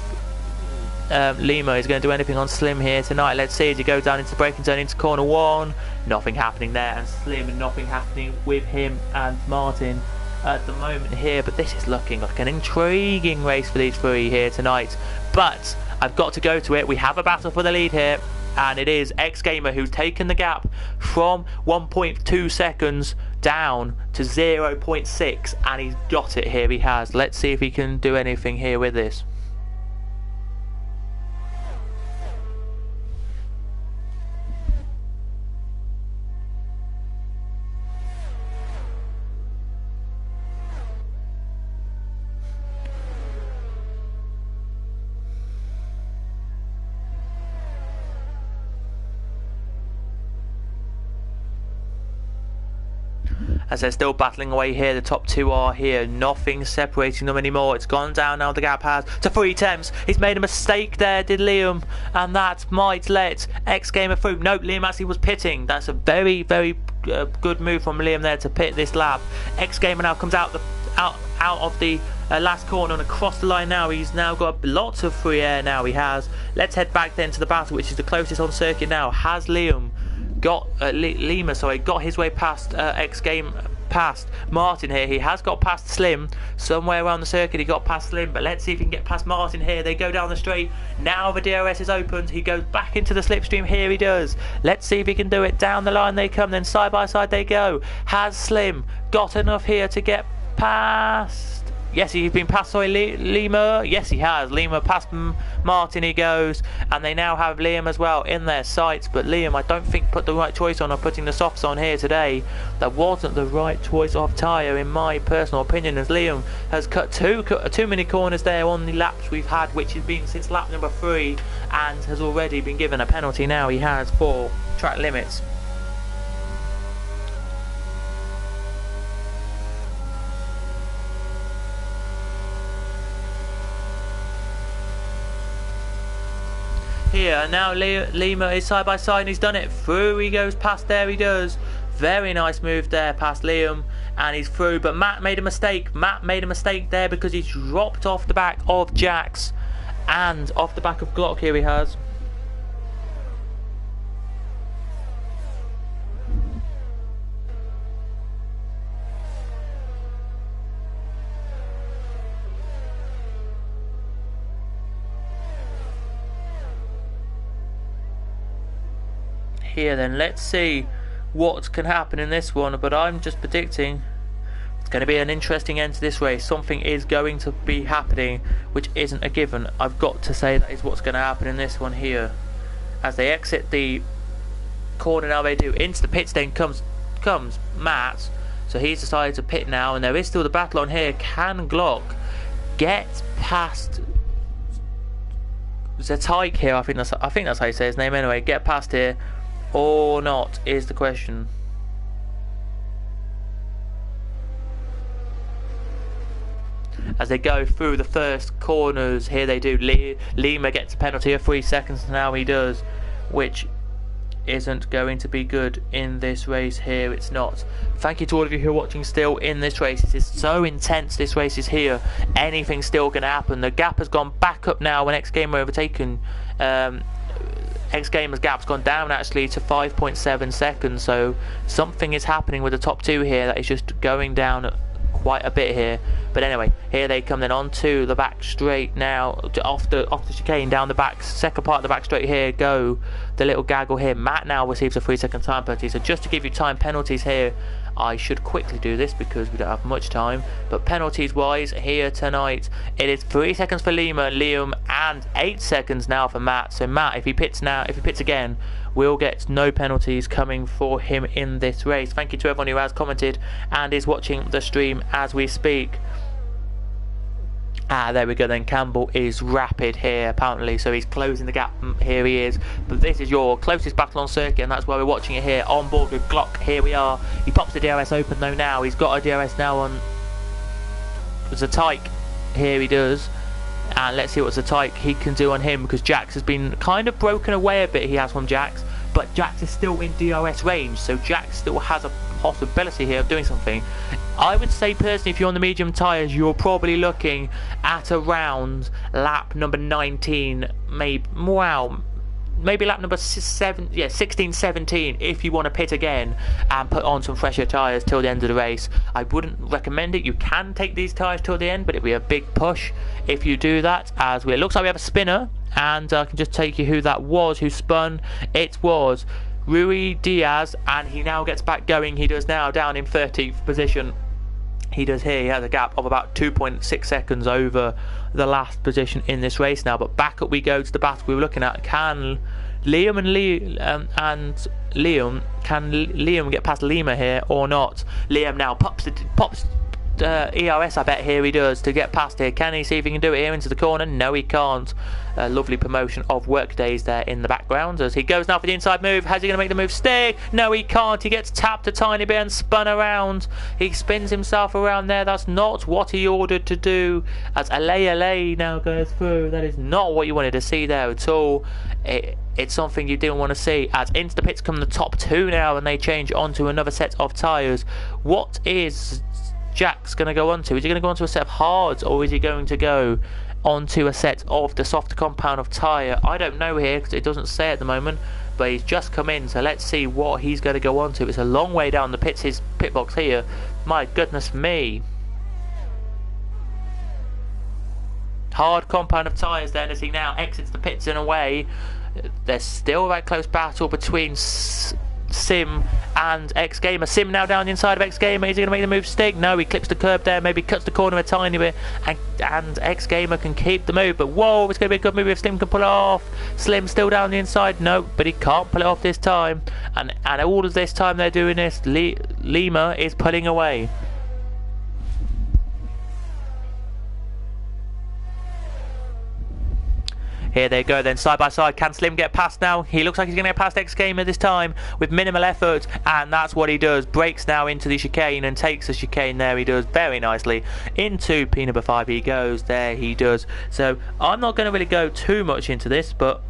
Lima is going to do anything on Slim here tonight. Let's see as he goes down into the braking zone into corner 1. Nothing happening there. And Slim, and nothing happening with him and Martin at the moment here. But this is looking like an intriguing race for these three here tonight. But I've got to go to it. We have a battle for the lead here. And it is X-Gamer who's taken the gap from 1.2 seconds down to 0.6, and he's got it here. He has. Let's see if he can do anything here with this. As they're still battling away here, the top two are here. Nothing separating them anymore. It's gone down now, the gap has, to 3 tenths. He's made a mistake there, did Liam, and that might let X-Gamer through. Nope, Liam actually was pitting. That's a very, very good move from Liam there to pit this lap. X-Gamer now comes out of the last corner and across the line now. He's now got lots of free air now, he has. Let's head back then to the battle, which is the closest on circuit now. Has Liam got Lima got his way past past Martin here? He has got past Slim somewhere around the circuit. He got past Slim, but let's see if he can get past Martin here. They go down the straight. Now the DRS is opened. He goes back into the slipstream. Here he does. Let's see if he can do it. Down the line they come, then side by side they go. Has Slim got enough here to get past? Yes, he's been past Lima. Yes, he has. Lima past Martin he goes. And they now have Liam as well in their sights. But Liam, I don't think, put the right choice on of putting the softs on here today. That wasn't the right choice of tyre, in my personal opinion, as Liam has cut too many corners there on the laps we've had, which has been since lap number 3, and has already been given a penalty now. He has for track limits. Here now Lima is side by side and he's done it. Through he goes, past there he does. Very nice move there past Liam, and he's through. But Matt made a mistake. Matt made a mistake there because he dropped off the back of Jax and off the back of Glock. Here he has. Here then, let's see what can happen in this one, but I'm just predicting it's going to be an interesting end to this race. Something is going to be happening which isn't a given. I've got to say that is what's going to happen in this one here. As they exit the corner now, they do. Into the pits then comes Matt, so he's decided to pit now, and there is still the battle on here. Can Glock get past Zetaik here? I think that's how you say his name anyway. Get past here or not is the question. As they go through the first corners, here they do. Lima gets a penalty of 3 seconds now, he does, which isn't going to be good in this race here. It's not. Thank you to all of you who are watching still in this race. It is so intense, this race is here. Anything's still going to happen. The gap has gone back up now when X Gamer overtaken. X Gamer's gap's gone down actually to 5.7 seconds, so something is happening with the top two here that is just going down quite a bit here. But anyway, here they come then onto the back straight now, off the chicane, down the back, second part of the back straight. Here go the little gaggle here. Matt now receives a 3-second time penalty, so just to give you time penalties here, I should quickly do this because we don't have much time, but penalties wise here tonight, it is 3 seconds for Liam, and 8 seconds now for Matt. So Matt, if he pits again, will get no penalties coming for him in this race. Thank you to everyone who has commented and is watching the stream as we speak. There we go then. Campbell is rapid here apparently, so he's closing the gap. Here he is. But this is your closest battle on circuit, and that's why we're watching it here on board with Glock. Here we are. He pops the DRS open though now. He's got a DRS now on Zetaik. Here he does. And let's see what Zetaik he can do on him, because Jax has been kind of broken away a bit. He has from Jax, but Jax is still in DRS range, so Jax still has a possibility here of doing something. I would say personally, if you're on the medium tyres, you're probably looking at around lap number 19, maybe lap number 16, 17, if you want to pit again and put on some fresher tyres till the end of the race. I wouldn't recommend it. You can take these tyres till the end, but it'd be a big push if you do that. As it looks like we have a spinner, and I can just take you who that was who spun. It was Rui Diaz, and he now gets back going. He does now down in 13th position. He does here. He has a gap of about 2.6 seconds over the last position in this race now. But back up we go to the battle we were looking at. Can Liam Liam get past Lima here or not? Liam now pops ERS, I bet. Here he does to get past here. Can he see if he can do it here into the corner? No, he can't. Lovely promotion of work days there in the background as he goes now for the inside move. How's he going to make the move stick? No, he can't. He gets tapped a tiny bit and spun around. He spins himself around there. That's not what he ordered to do. As LA now goes through. That is not what you wanted to see there at all. It's something you didn't want to see. As into the pits come the top two now, and they change onto another set of tyres. What is Jack's going to go onto? Is he going to go onto a set of hards, or is he going to go onto a set of the softer compound of tyre? I don't know here because it doesn't say at the moment, but he's just come in, so let's see what he's going to go onto. It's a long way down the pits, his pit box here. My goodness me. Hard compound of tyres then, as he now exits the pits in a way. There's still a very close battle between Sim and X Gamer. Sim now down the inside of X Gamer. Is he going to make the move stick? No, he clips the curb there, maybe cuts the corner a tiny bit, and X Gamer can keep the move. But whoa, it's going to be a good move if Slim can pull it off. Slim still down the inside. No, but he can't pull it off this time. And all of this time they're doing this, Lima is pulling away. Here they go then, side by side. Can Slim get past now? He looks like he's going to get past X Gamer this time with minimal effort, and that's what he does. Breaks now into the chicane and takes the chicane there. He does very nicely. Into P number 5 he goes. There he does. So I'm not going to really go too much into this, but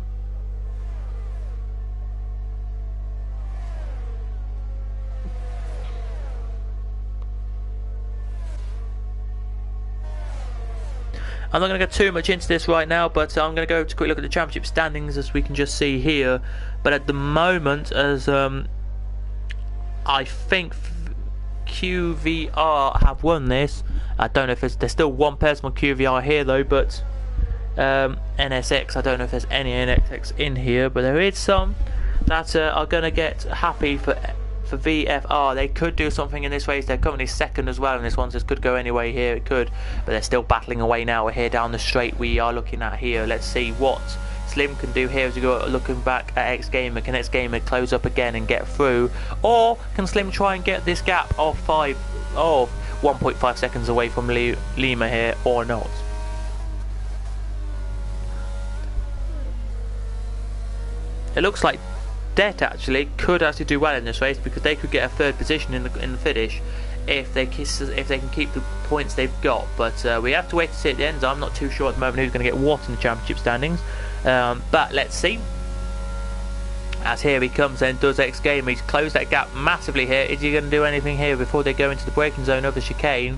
I'm not going to go too much into this right now, but I'm going to go to a quick look at the championship standings, as we can just see here. But at the moment, as I think QVR have won this. I don't know if there's still one person on QVR here though, but NSX, I don't know if there's any NSX in here, but there is some that are going to get happy for VFR. They could do something in this race. They're currently second as well in this one, so this could go anyway here. It could, but they're still battling away now. We're here down the straight we are looking at here. Let's see what Slim can do here as we go looking back at X Gamer. Can X Gamer close up again and get through, or can Slim try and get this gap of 1.5 seconds away from Lima here, or not? It looks like Det actually could actually do well in this race, because they could get a third position in the finish if they can keep the points they've got. But we have to wait to see at the end. I'm not too sure at the moment who's going to get what in the championship standings, but let's see. As here he comes then, does X Gamer. He's closed that gap massively here. Is he going to do anything here before they go into the braking zone of the chicane?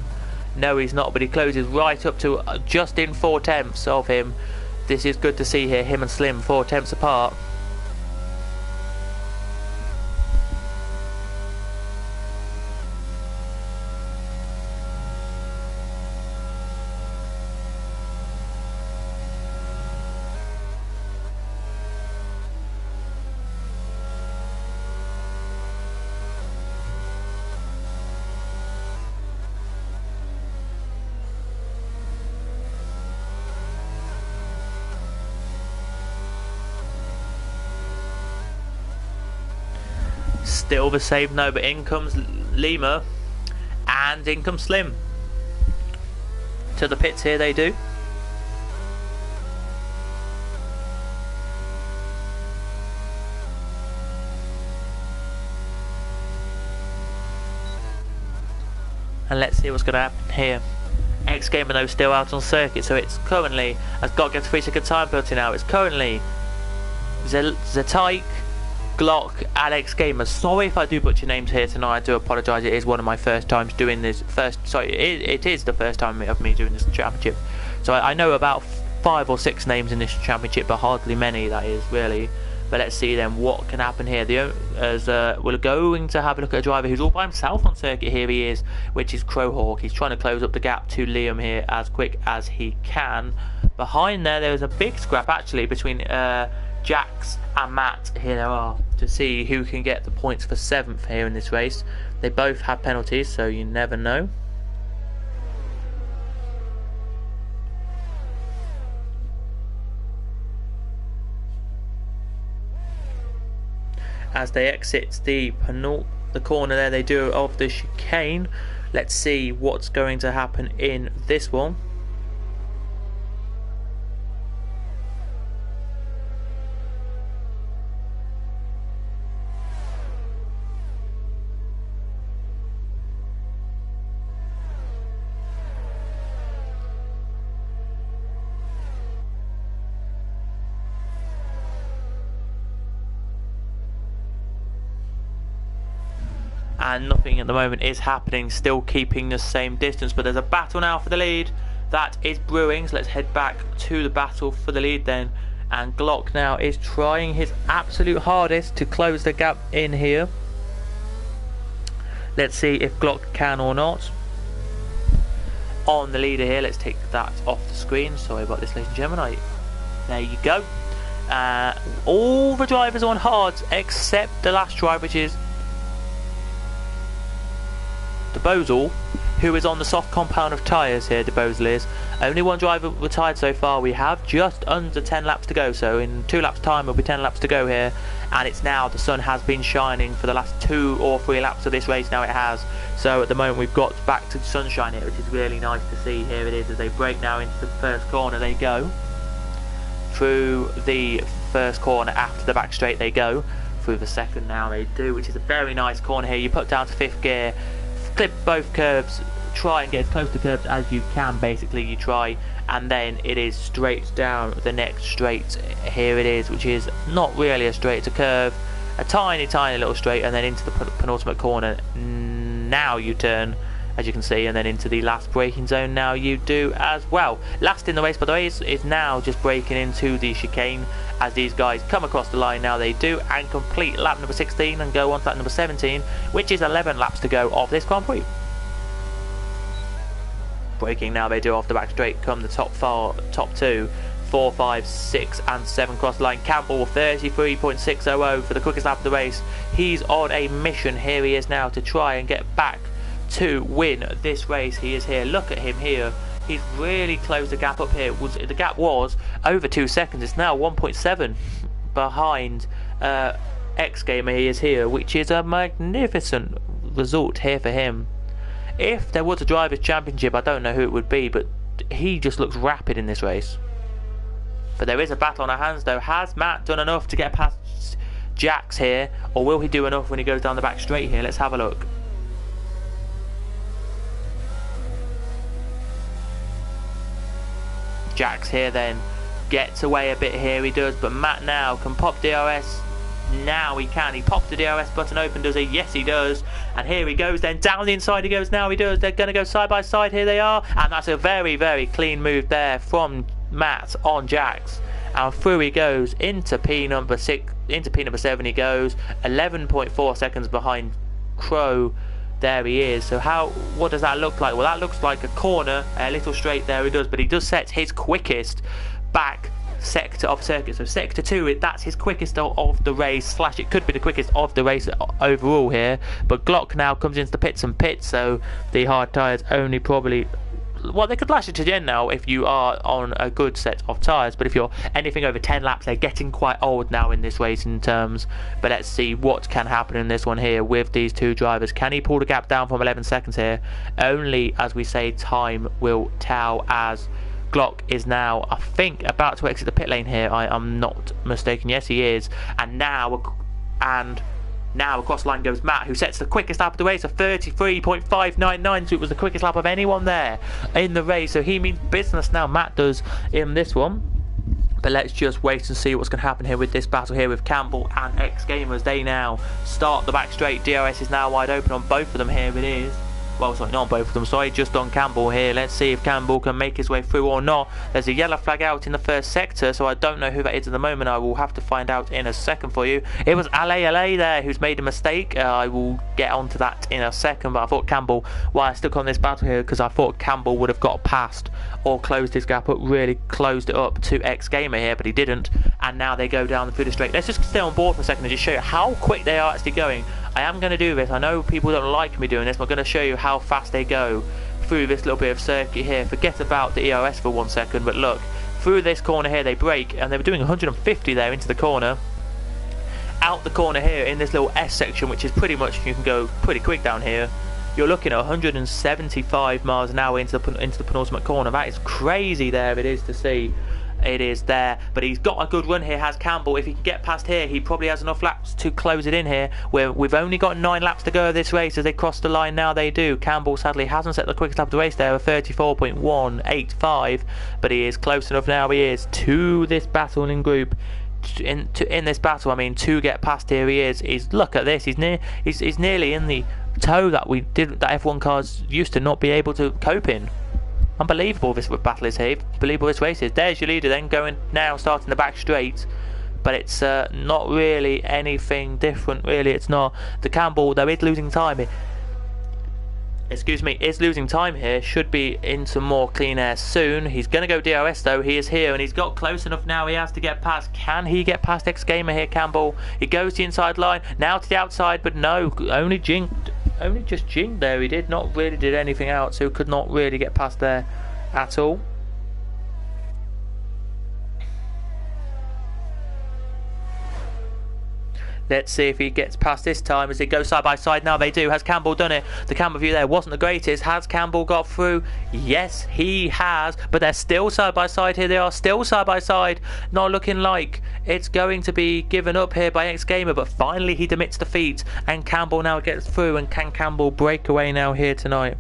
No, he's not, but he closes right up to just in 4/10 of him. This is good to see here, him and Slim 4/10 apart. Still the same, no, but in comes Lima and in comes Slim. To the pits here they do. And let's see what's going to happen here. X Gamer though still out on circuit, so it's currently, has got to get a 3-second time penalty now. It's currently Zetaik, Glock, Alex Gamer. Sorry if I do butcher names here tonight. I do apologise. It is one of my first times doing this. It is the first time of me doing this championship. So I know about 5 or 6 names in this championship, but hardly many. That is really. But let's see then what can happen here. We're going to have a look at a driver who's all by himself on circuit. Here he is, which is Crowhawk. He's trying to close up the gap to Liam here as quick as he can. Behind there is a big scrap actually between Jax and Matt. Here they are to see who can get the points for 7th here in this race. They both have penalties, so you never know. As they exit the corner there they do of the chicane. Let's see what's going to happen in this one. and nothing at the moment is happening, still keeping the same distance. But there's a battle now for the lead that is brewing, so let's head back to the battle for the lead then. And Glock now is trying his absolute hardest to close the gap in here. Let's see if Glock can or not. On the leader here, let's take that off the screen. Sorry about this, ladies and gentlemen. There you go. All the drivers on hards except the last driver, which is the Bozal, who is on the soft compound of tyres here. The Bozal is only one driver retired so far. We have just under 10 laps to go, so in 2 laps time it'll be 10 laps to go here. And it's now, the sun has been shining for the last 2 or 3 laps of this race now. It has, so at the moment we've got back to sunshine here, which is really nice to see. Here it is as they break now into the first corner. They go through the first corner, after the back straight they go through the second now they do, which is a very nice corner here. You put down to 5th gear, clip both curves, try and get as close to curves as you can, basically you try, and then it is straight down the next straight. Here it is, which is not really a straight, it's a curve, a tiny little straight, and then into the penultimate corner. Now you turn, as you can see, and then into the last braking zone now you do as well. Last in the race, by the way, is now just breaking into the chicane as these guys come across the line now they do, and complete lap number 16 and go on to lap number 17, which is 11 laps to go of this Grand Prix. Braking now they do off the back straight, come the top 2, 4, 5, 6 and 7 cross the line. Campbell 33.600 for the quickest lap of the race. He's on a mission, here he is now to try and get back to win this race. He is here, look at him here, he's really closed the gap up here. The gap was over 2 seconds, it's now 1.7 behind X Gamer. He is here, which is a magnificent result here for him. If there was a drivers' championship, I don't know who it would be, but he just looks rapid in this race. But there is a battle on our hands though. Has Matt done enough to get past Jax here, or will he do enough when he goes down the back straight here? Let's have a look. Jax here then gets away a bit here, he does, but Matt now can pop DRS. Now he can, he pops the DRS button open, does he? Yes he does, and here he goes then, down the inside he goes now, he does. They're going to go side by side, here they are, and that's a very clean move there from Matt on Jax, and through he goes into P number 6, into P number 7 he goes, 11.4 seconds behind Crow. There he is. So what does that look like? Well, that looks like a corner, a little straight there he does, but he does set his quickest back sector of circuit. So sector 2, that's his quickest of the race, slash it could be the quickest of the race overall here. But Glock now comes into the pits and pits, so the hard tyres only probably, well, they could last you to the end now if you are on a good set of tyres, but if you're anything over 10 laps, they're getting quite old now in this racing terms. But let's see what can happen in this one here with these two drivers. Can he pull the gap down from 11 seconds here? Only, as we say, time will tell, as Glock is now, I think, about to exit the pit lane here. I am not mistaken. Yes, he is. And now across the line goes Matt, who sets the quickest lap of the race of 33.599, so it was the quickest lap of anyone there in the race. So he means business now, Matt does, in this one. But let's just wait and see what's going to happen here with this battle here with Campbell and X Gamers. They now start the back straight. DRS is now wide open on both of them. Here it is. Well, sorry, not both of them, sorry, just on Campbell here. Let's see if Campbell can make his way through or not. There's a yellow flag out in the first sector, so I don't know who that is at the moment. I will have to find out in a second for you. It was Ale there who's made a mistake. I will get onto that in a second, but I thought Campbell, I stuck on this battle here because I thought Campbell would have got past or closed his gap up, really closed it up to X Gamer here, but he didn't. And now they go down through the straight. Let's just stay on board for a second and just show you how quick they are actually going. I am going to do this. I know people don't like me doing this, but I'm going to show you how fast they go through this little bit of circuit here. Forget about the ERS for 1 second, but look, through this corner here they brake, and they were doing 150 there into the corner. Out the corner here in this little S section, which is pretty much, you can go pretty quick down here. You're looking at 175 miles an hour into the penultimate corner. That is crazy there, it is to see. It is there, but he's got a good run here, has Campbell. If he can get past here, he probably has enough laps to close it in here. We've only got 9 laps to go of this race. As they cross the line now, they do. Campbell sadly hasn't set the quickest lap of the race there, of 34.185, but he is close enough now. He is to this battling group. In this battle, I mean, to get past here he is. Look at this. He's nearly in the toe that F1 cars used to not be able to cope in. Unbelievable this battle is here. Unbelievable this race is. There's your leader then going now, starting the back straight. But it's not really anything different, really. It's not. The Campbell, though, is losing time. Is losing time here. Should be into more clean air soon. He's going to go DRS, though. He is here, and he's got close enough now. He has to get past. Can he get past X Gamer here, Campbell? He goes to the inside line. Now to the outside, but no. Only just jinked there. He did not really did anything out, so could not really get past there at all. Let's see if he gets past this time as they go side by side. Now they do. Has Campbell done it? The camera view there wasn't the greatest. Has Campbell got through? Yes, he has. But they're still side by side here. They are still side by side. Not looking like it's going to be given up here by X Gamer. But finally he admits defeat. And Campbell now gets through. And can Campbell break away now here tonight?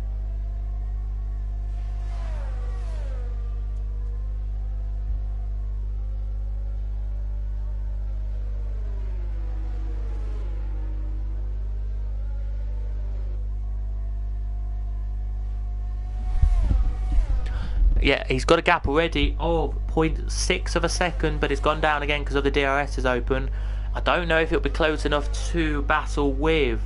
Yeah, he's got a gap already of 0.6 of a second, but it's gone down again because of the DRS is open. I don't know if it'll be close enough to battle with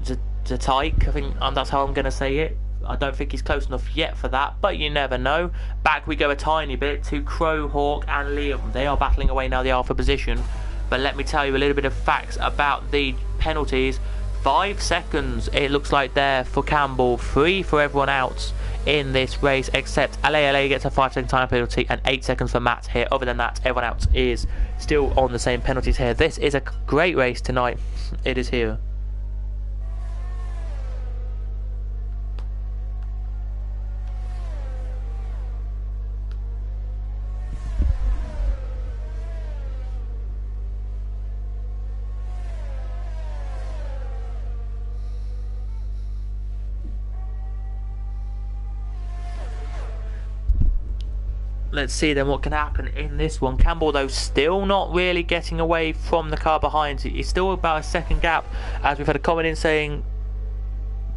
the Tyke. I think that's how I'm going to say it. I don't think he's close enough yet for that, but you never know. Back we go a tiny bit to Crow, Hawk and Liam. They are battling away now the Alpha position. But let me tell you a little bit of facts about the penalties. 5 seconds it looks like there for Campbell, 3 for everyone else in this race except LA gets a 5-second time penalty and 8 seconds for Matt here. Other than that, everyone else is still on the same penalties here. This is a great race tonight. It is here. Let's see then what can happen in this one. Campbell though still not really getting away from the car behind. He's still about a second gap, as we've had a comment in saying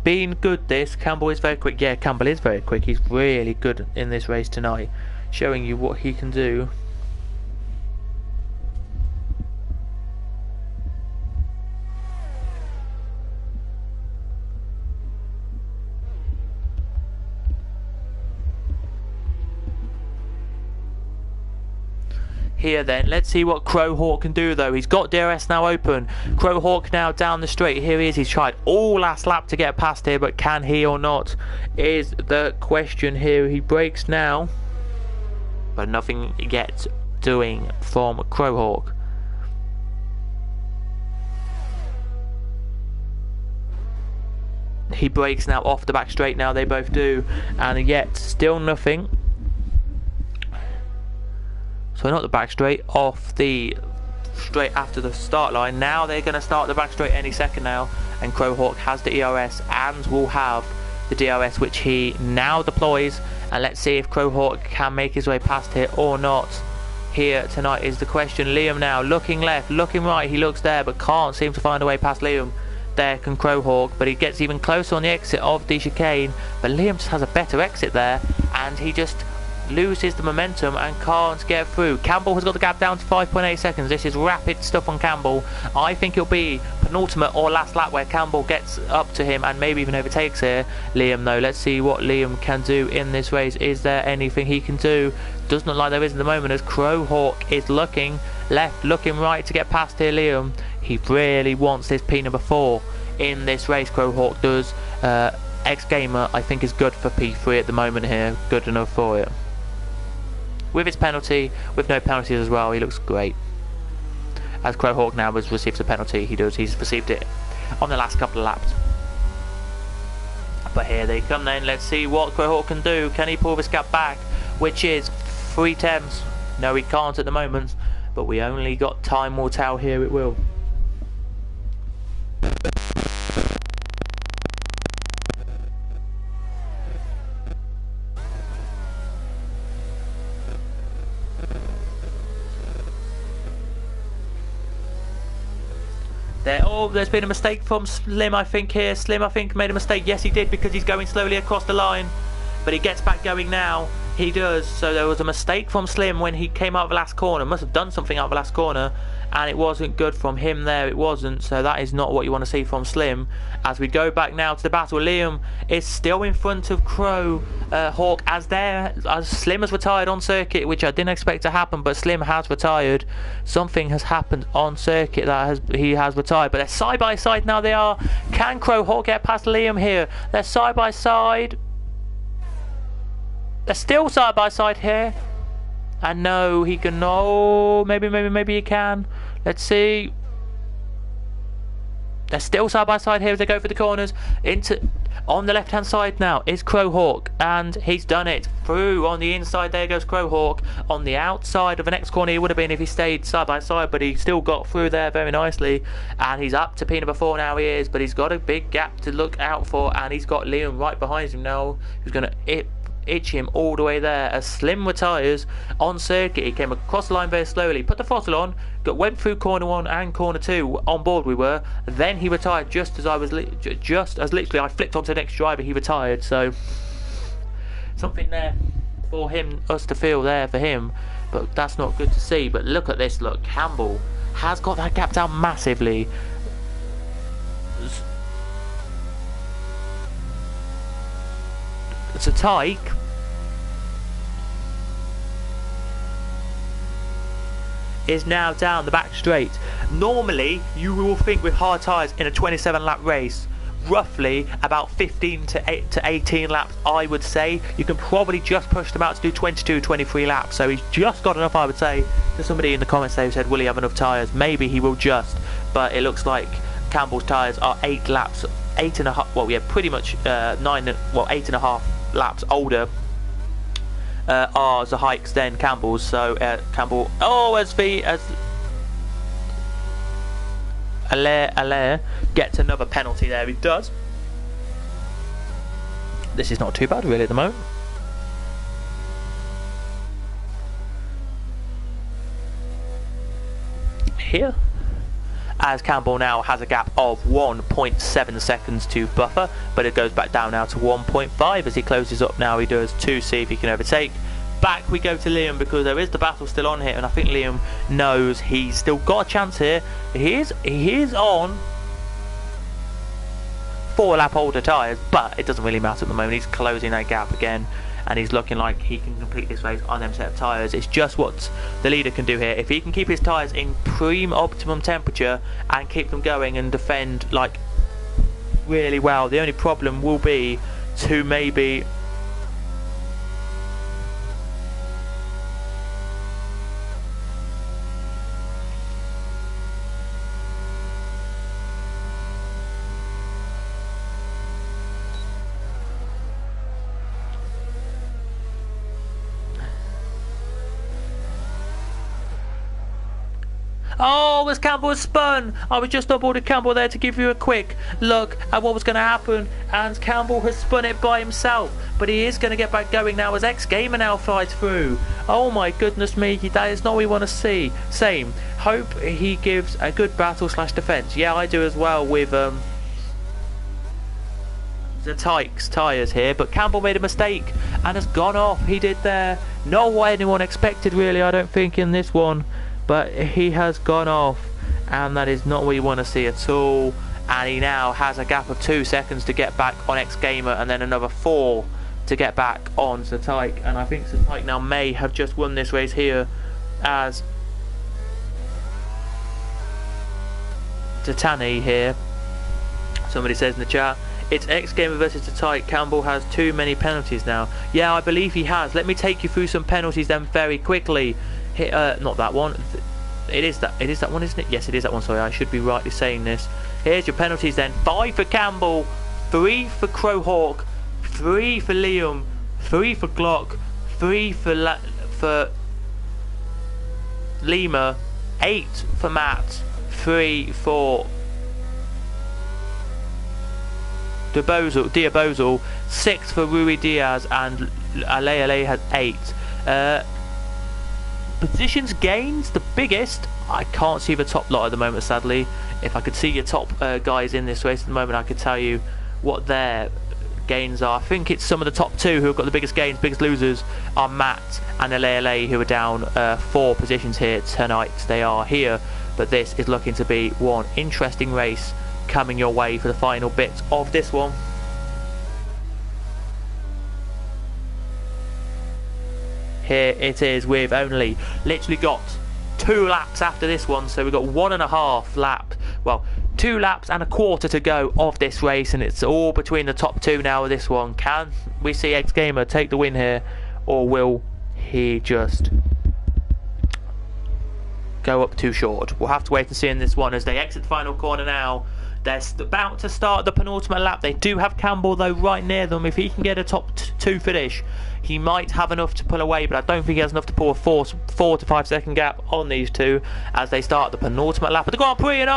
being good this. Campbell is very quick. Yeah, Campbell is very quick. He's really good in this race tonight, showing you what he can do. Here then, let's see what Crow Hawk can do though. He's got DRS now open. Crow Hawk now down the straight. Here he is. He's tried all last lap to get past here, but can he or not is the question here. He brakes now, but nothing yet doing from Crow Hawk. He brakes now off the back straight now. They both do, and yet still nothing. So not the back straight, off the straight after the start line. Now they're going to start the back straight any second now, and Crow Hawk has the ERS and will have the DRS, which he now deploys. And let's see if Crow Hawk can make his way past here or not. Here tonight is the question. Liam now looking left, looking right. He looks there but can't seem to find a way past Liam. There can Crow Hawk, but he gets even closer on the exit of the chicane. But Liam just has a better exit there, and he just loses the momentum and can't get through. Campbell has got the gap down to 5.8 seconds. This is rapid stuff on Campbell. I think it'll be penultimate or last lap where Campbell gets up to him and maybe even overtakes here. Liam though, let's see what Liam can do in this race. Is there anything he can do? Doesn't look like there is at the moment, as Crow Hawk is looking left, looking right to get past here Liam. He really wants this P number 4 in this race, Crow Hawk does. X Gamer I think is good for P3 at the moment here, good enough for it. With his penalty, with no penalties as well, he looks great. As Crow Hawk now has received a penalty, he's received it on the last couple of laps. But here they come then, let's see what Crow Hawk can do. Can he pull this gap back, which is 3/10? No, he can't at the moment, but we only got time will tell here, it will. There's been a mistake from Slim, I think, here. Slim, I think, made a mistake. Yes, he did, because he's going slowly across the line. But he gets back going now. He does. So there was a mistake from Slim when he came out of the last corner. Must have done something out of the last corner. And it wasn't good from him there. It wasn't. So that is not what you want to see from Slim. As we go back now to the battle, Liam is still in front of Hawk as Slim has retired on circuit, which I didn't expect to happen, but Slim has retired. Something has happened on circuit that he has retired. But they're side by side now. They are. Can Hawk get past Liam here? They're side by side. They're still side by side here. And no, he can. No, maybe he can. Let's see. They're still side by side here as they go for the corners. On the left hand side now is Hawk, and he's done it. Through on the inside, there goes Hawk. On the outside of the next corner, he would have been if he stayed side by side, but he still got through there very nicely. And he's up to P number 4 now, he is, but he's got a big gap to look out for, and he's got Liam right behind him now, who's going to itch him all the way there as Slim retires on circuit. He came across the line very slowly, put the throttle on, went through corner 1 and corner 2 on board we were, then he retired just as literally I flipped onto the next driver. He retired. So something there for us to feel there for him, but that's not good to see. But look at this, look, Campbell has got that gap down massively. So Tyke is now down the back straight. Normally, you will think with hard tyres in a 27 lap race, roughly about 15 to 18 laps, I would say. You can probably just push them out to do 22, 23 laps. So he's just got enough, I would say. To somebody in the comments there who said, will he have enough tyres? Maybe he will just. But it looks like Campbell's tyres are 8 laps, 8.5, well, yeah, pretty much 8.5 laps older are the hikes than Campbell's. So Campbell, as Allaire gets another penalty there. He does. This is not too bad really at the moment. Here, as Campbell now has a gap of 1.7 seconds to buffer, but it goes back down now to 1.5 as he closes up now. He does to see if he can overtake. Back we go to Liam, because there is the battle still on here, and I think Liam knows he's still got a chance here. He is on 4 lap older tyres, but it doesn't really matter at the moment. He's closing that gap again, and he's looking like he can complete this race on them set of tyres. It's just what the leader can do here. If he can keep his tyres in optimum temperature and keep them going and defend like really well, the only problem will be to maybe oh, as Campbell has spun. I was just on board with Campbell there to give you a quick look at what was going to happen, and Campbell has spun it by himself, but he is going to get back going now as X-Gamer now flies through. Oh my goodness me, that is not what we want to see. Same. Hope he gives a good battle / defense. Yeah, I do as well with the Tyke's tyres here, but Campbell made a mistake and has gone off. He did there. Not what anyone expected really, I don't think, in this one. But he has gone off, and that is not what you want to see at all. And he now has a gap of 2 seconds to get back on X-Gamer, and then another 4 to get back on Tyke. And I think Tyke now may have just won this race here, as Titani here, somebody says in the chat, it's X-Gamer versus Tyke. Campbell has too many penalties now. Yeah, I believe he has. Let me take you through some penalties then very quickly. Not that one. It is that one, isn't it? Yes, it is that one. Sorry, I should be rightly saying this. Here's your penalties then. 5 for Campbell, 3 for Hawk, 3 for Liam, 3 for Glock, 3 for Lima, 8 for Matt, 3 for Diabozal, 6 for Rui Diaz, and Ale has 8. Positions gains, the biggest, I can't see the top lot at the moment sadly, If I could see your top guys in this race at the moment, I could tell you what their gains are. I think it's some of the top 2 who have got the biggest gains. Biggest losers are Matt and LA, who are down 4 positions here tonight. They are here, but this is looking to be one interesting race coming your way for the final bit of this one. Here it is. We've only literally got 2 laps after this one, so we've got 1.5 lap, well, 2 laps and a quarter to go of this race, and it's all between the top 2 now of this one. Can we see X Gamer take the win here, or will he just go up too short? We'll have to wait and see in this one as they exit the final corner now. They're about to start the penultimate lap. They do have Campbell though right near them. If he can get a top 2 finish, he might have enough to pull away, but I don't think he has enough to pull a 4 to 5 second gap on these two as they start the penultimate lap of the Grand Prix. And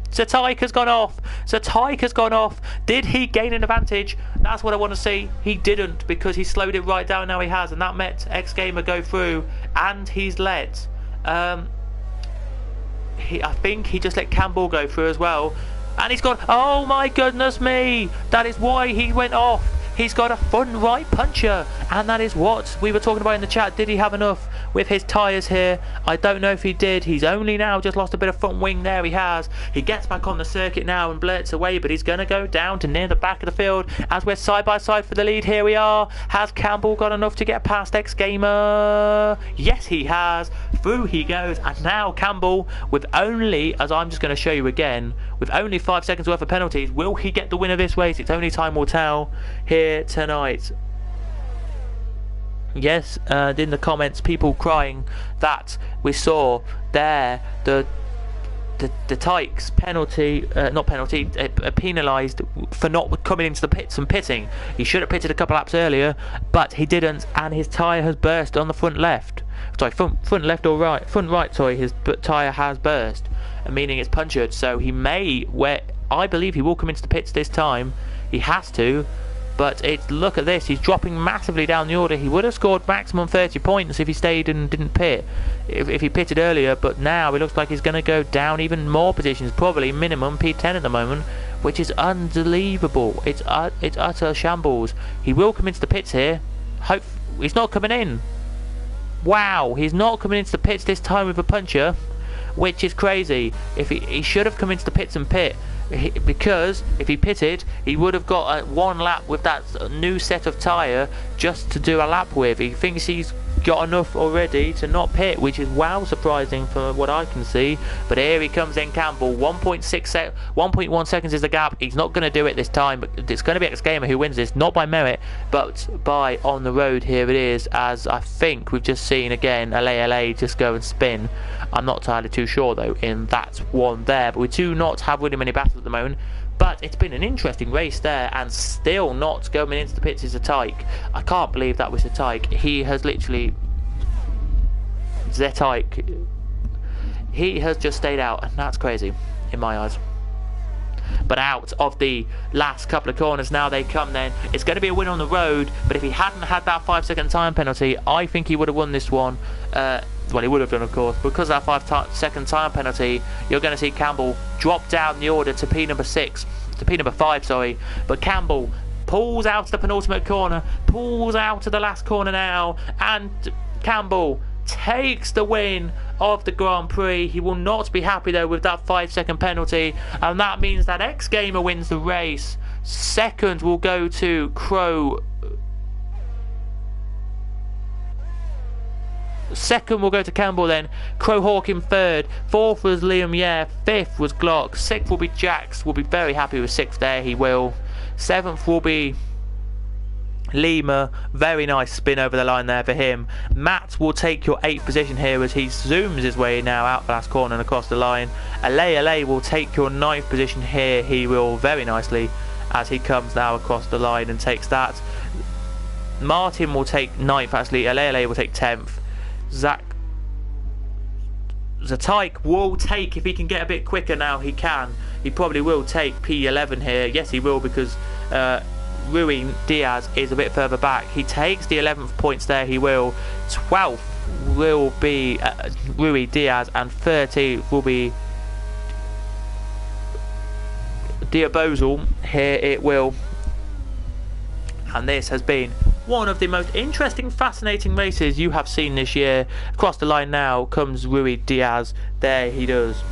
Zataik has gone off. Zataik has gone off. Did he gain an advantage? That's what I want to see. He didn't, because he slowed it right down. Now he has, and that met X Gamer go through, and he's let I think he just let Campbell go through as well, and he's gone. Oh my goodness me, that is why he went off. He's got a front right puncher, and that is what we were talking about in the chat. Did he have enough with his tyres here? I don't know if he did. He's only now just lost a bit of front wing. There he has. He gets back on the circuit now and blurts away, but he's going to go down to near the back of the field as we're side by side for the lead. Here we are. Has Campbell got enough to get past X Gamer? Yes, he has. Through he goes, and now Campbell, with only, as I'm just going to show you again, with only 5 seconds worth of penalties, will he get the win of this race? It's only time will tell here tonight. Yes, in the comments, people crying that we saw there the Tykes penalty, not penalty, penalised for not coming into the pits and pitting. He should have pitted a couple laps earlier, but he didn't, and his tyre has burst on the front left. Sorry, front left or right? Front right, sorry, his tyre has burst, meaning it's punctured, so he may, I believe he will come into the pits this time. He has to, but look at this, he's dropping massively down the order. He would have scored maximum 30 points if he stayed and didn't pit, if he pitted earlier, but now it looks like he's going to go down even more positions, probably minimum P10 at the moment, which is unbelievable. It's utter shambles. He will come into the pits here. He's not coming in. Wow, he's not coming into the pits this time with a puncher, which is crazy. If he should have come into the pits and pit, because if he pitted, he would have got one lap with that new set of tyre just to do a lap with. He thinks he's got enough already to not pit, which is wow surprising from what I can see. But here he comes in, Campbell. 1.1 seconds is the gap. He's not going to do it this time, but it's going to be X Gamer who wins this, not by merit, but by on the road. Here it is, as I think we've just seen again LA just go and spin. I'm not entirely too sure though in that one there, but we do not have really many battles at the moment. But it's been an interesting race there, and still not going into the pits is a Tyke. I can't believe that was a Tyke. He has literally... Zetyke. He has just stayed out, and that's crazy in my eyes. But out of the last couple of corners now they come then. It's going to be a win on the road, but if he hadn't had that 5 second time penalty, I think he would have won this one. Well, he would have done, of course. Because of that 5 second time penalty, you're going to see Campbell drop down the order to P5, sorry. But Campbell pulls out of the penultimate corner, pulls out of the last corner now, and Campbell takes the win of the Grand Prix. He will not be happy though with that 5 second penalty, and that means that X Gamer wins the race. Second will go to Crow. Second will go to Campbell then. Crow Hawk in third. Fourth was Liam, yeah. Fifth was Glock. Sixth will be Jax. Will be very happy with sixth there, he will. Seventh will be Lima. Very nice spin over the line there for him. Matt will take your 8th position here as he zooms his way now out the last corner and across the line. LA will take your 9th position here. He will very nicely as he comes now across the line and takes that. Martin will take 9th actually. LA will take 10th. Zatyke will take, if he can get a bit quicker now, he can. He probably will take P11 here. Yes, he will, because Rui Diaz is a bit further back. He takes the 11th points there, he will. 12th will be Rui Diaz, and 13th will be Diabozal, here it will. And this has been one of the most interesting, fascinating races you have seen this year. Across the line now comes Rui Diaz. There he does.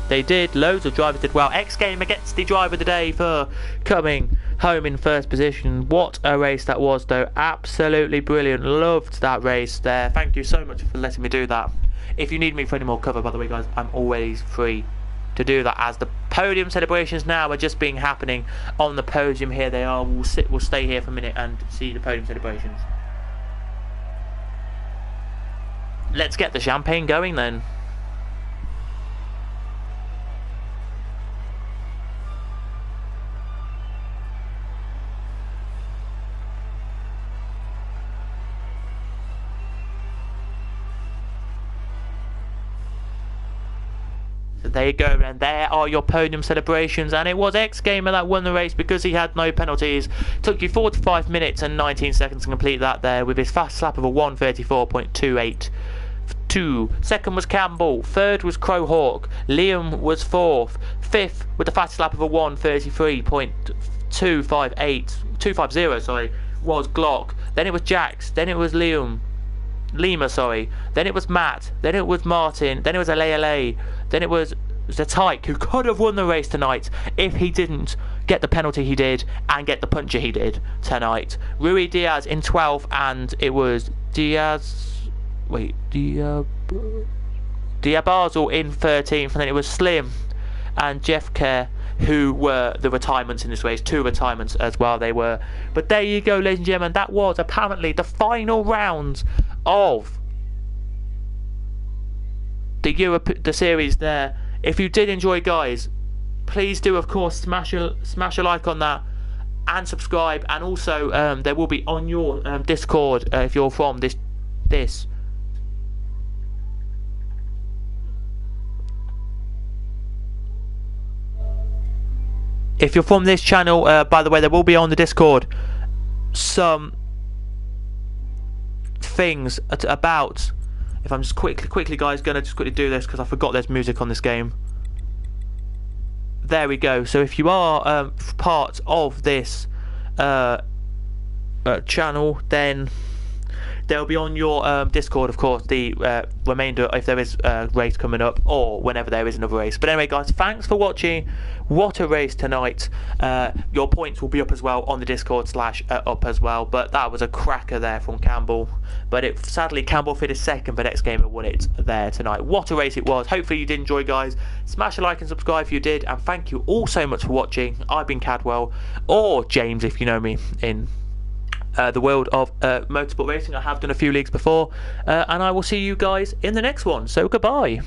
They did, loads of drivers did well. X Gamer gets the driver of the day for coming home in first position. What a race that was though, absolutely brilliant. Loved that race there. Thank you so much for letting me do that. If you need me for any more cover, by the way guys, I'm always free to do that, as the podium celebrations now are just being happening on the podium. Here they are. We'll stay here for a minute and see the podium celebrations. Let's get the champagne going then. There you go, and there are your podium celebrations, and it was X Gamer that won the race because he had no penalties. Took you 45 minutes and 19 seconds to complete that there with his fast lap of a 1:34.282. Second was Campbell, third was Crowhawk, Liam was fourth, fifth with the fastest lap of a 1:33.250 was Glock. Then it was Jax, then it was Lima, then it was Matt, then it was Martin, then it was Alea, then it was Zatyke, who could have won the race tonight if he didn't get the penalty he did and get the puncture he did tonight. Rui Diaz in 12th, and it was Diabozal in 13th, and then it was Slim and Jeff Kerr who were the retirements in this race. 2 retirements as well they were. But there you go, ladies and gentlemen, that was apparently the final round of the series there. If you did enjoy guys, please do of course smash a like on that and subscribe, and also there will be on your Discord if you're from this if you're from this channel, by the way, there will be on the Discord some things about, if I'm just quickly guys, gonna just quickly do this because I forgot there's music on this game. There we go. So if you are part of this channel, then they'll be on your Discord, of course, the remainder, if there is a race coming up or whenever there is another race. But anyway guys, thanks for watching. What a race tonight. Your points will be up as well on the Discord /up as well. But that was a cracker there from Campbell. But sadly Campbell finished second, but X Gamer won it there tonight. What a race it was. Hopefully you did enjoy guys. Smash a like and subscribe if you did, and thank you all so much for watching. I've been Cadwell, or James if you know me in the world of motorsport racing. I have done a few leagues before, and I will see you guys in the next one. So goodbye.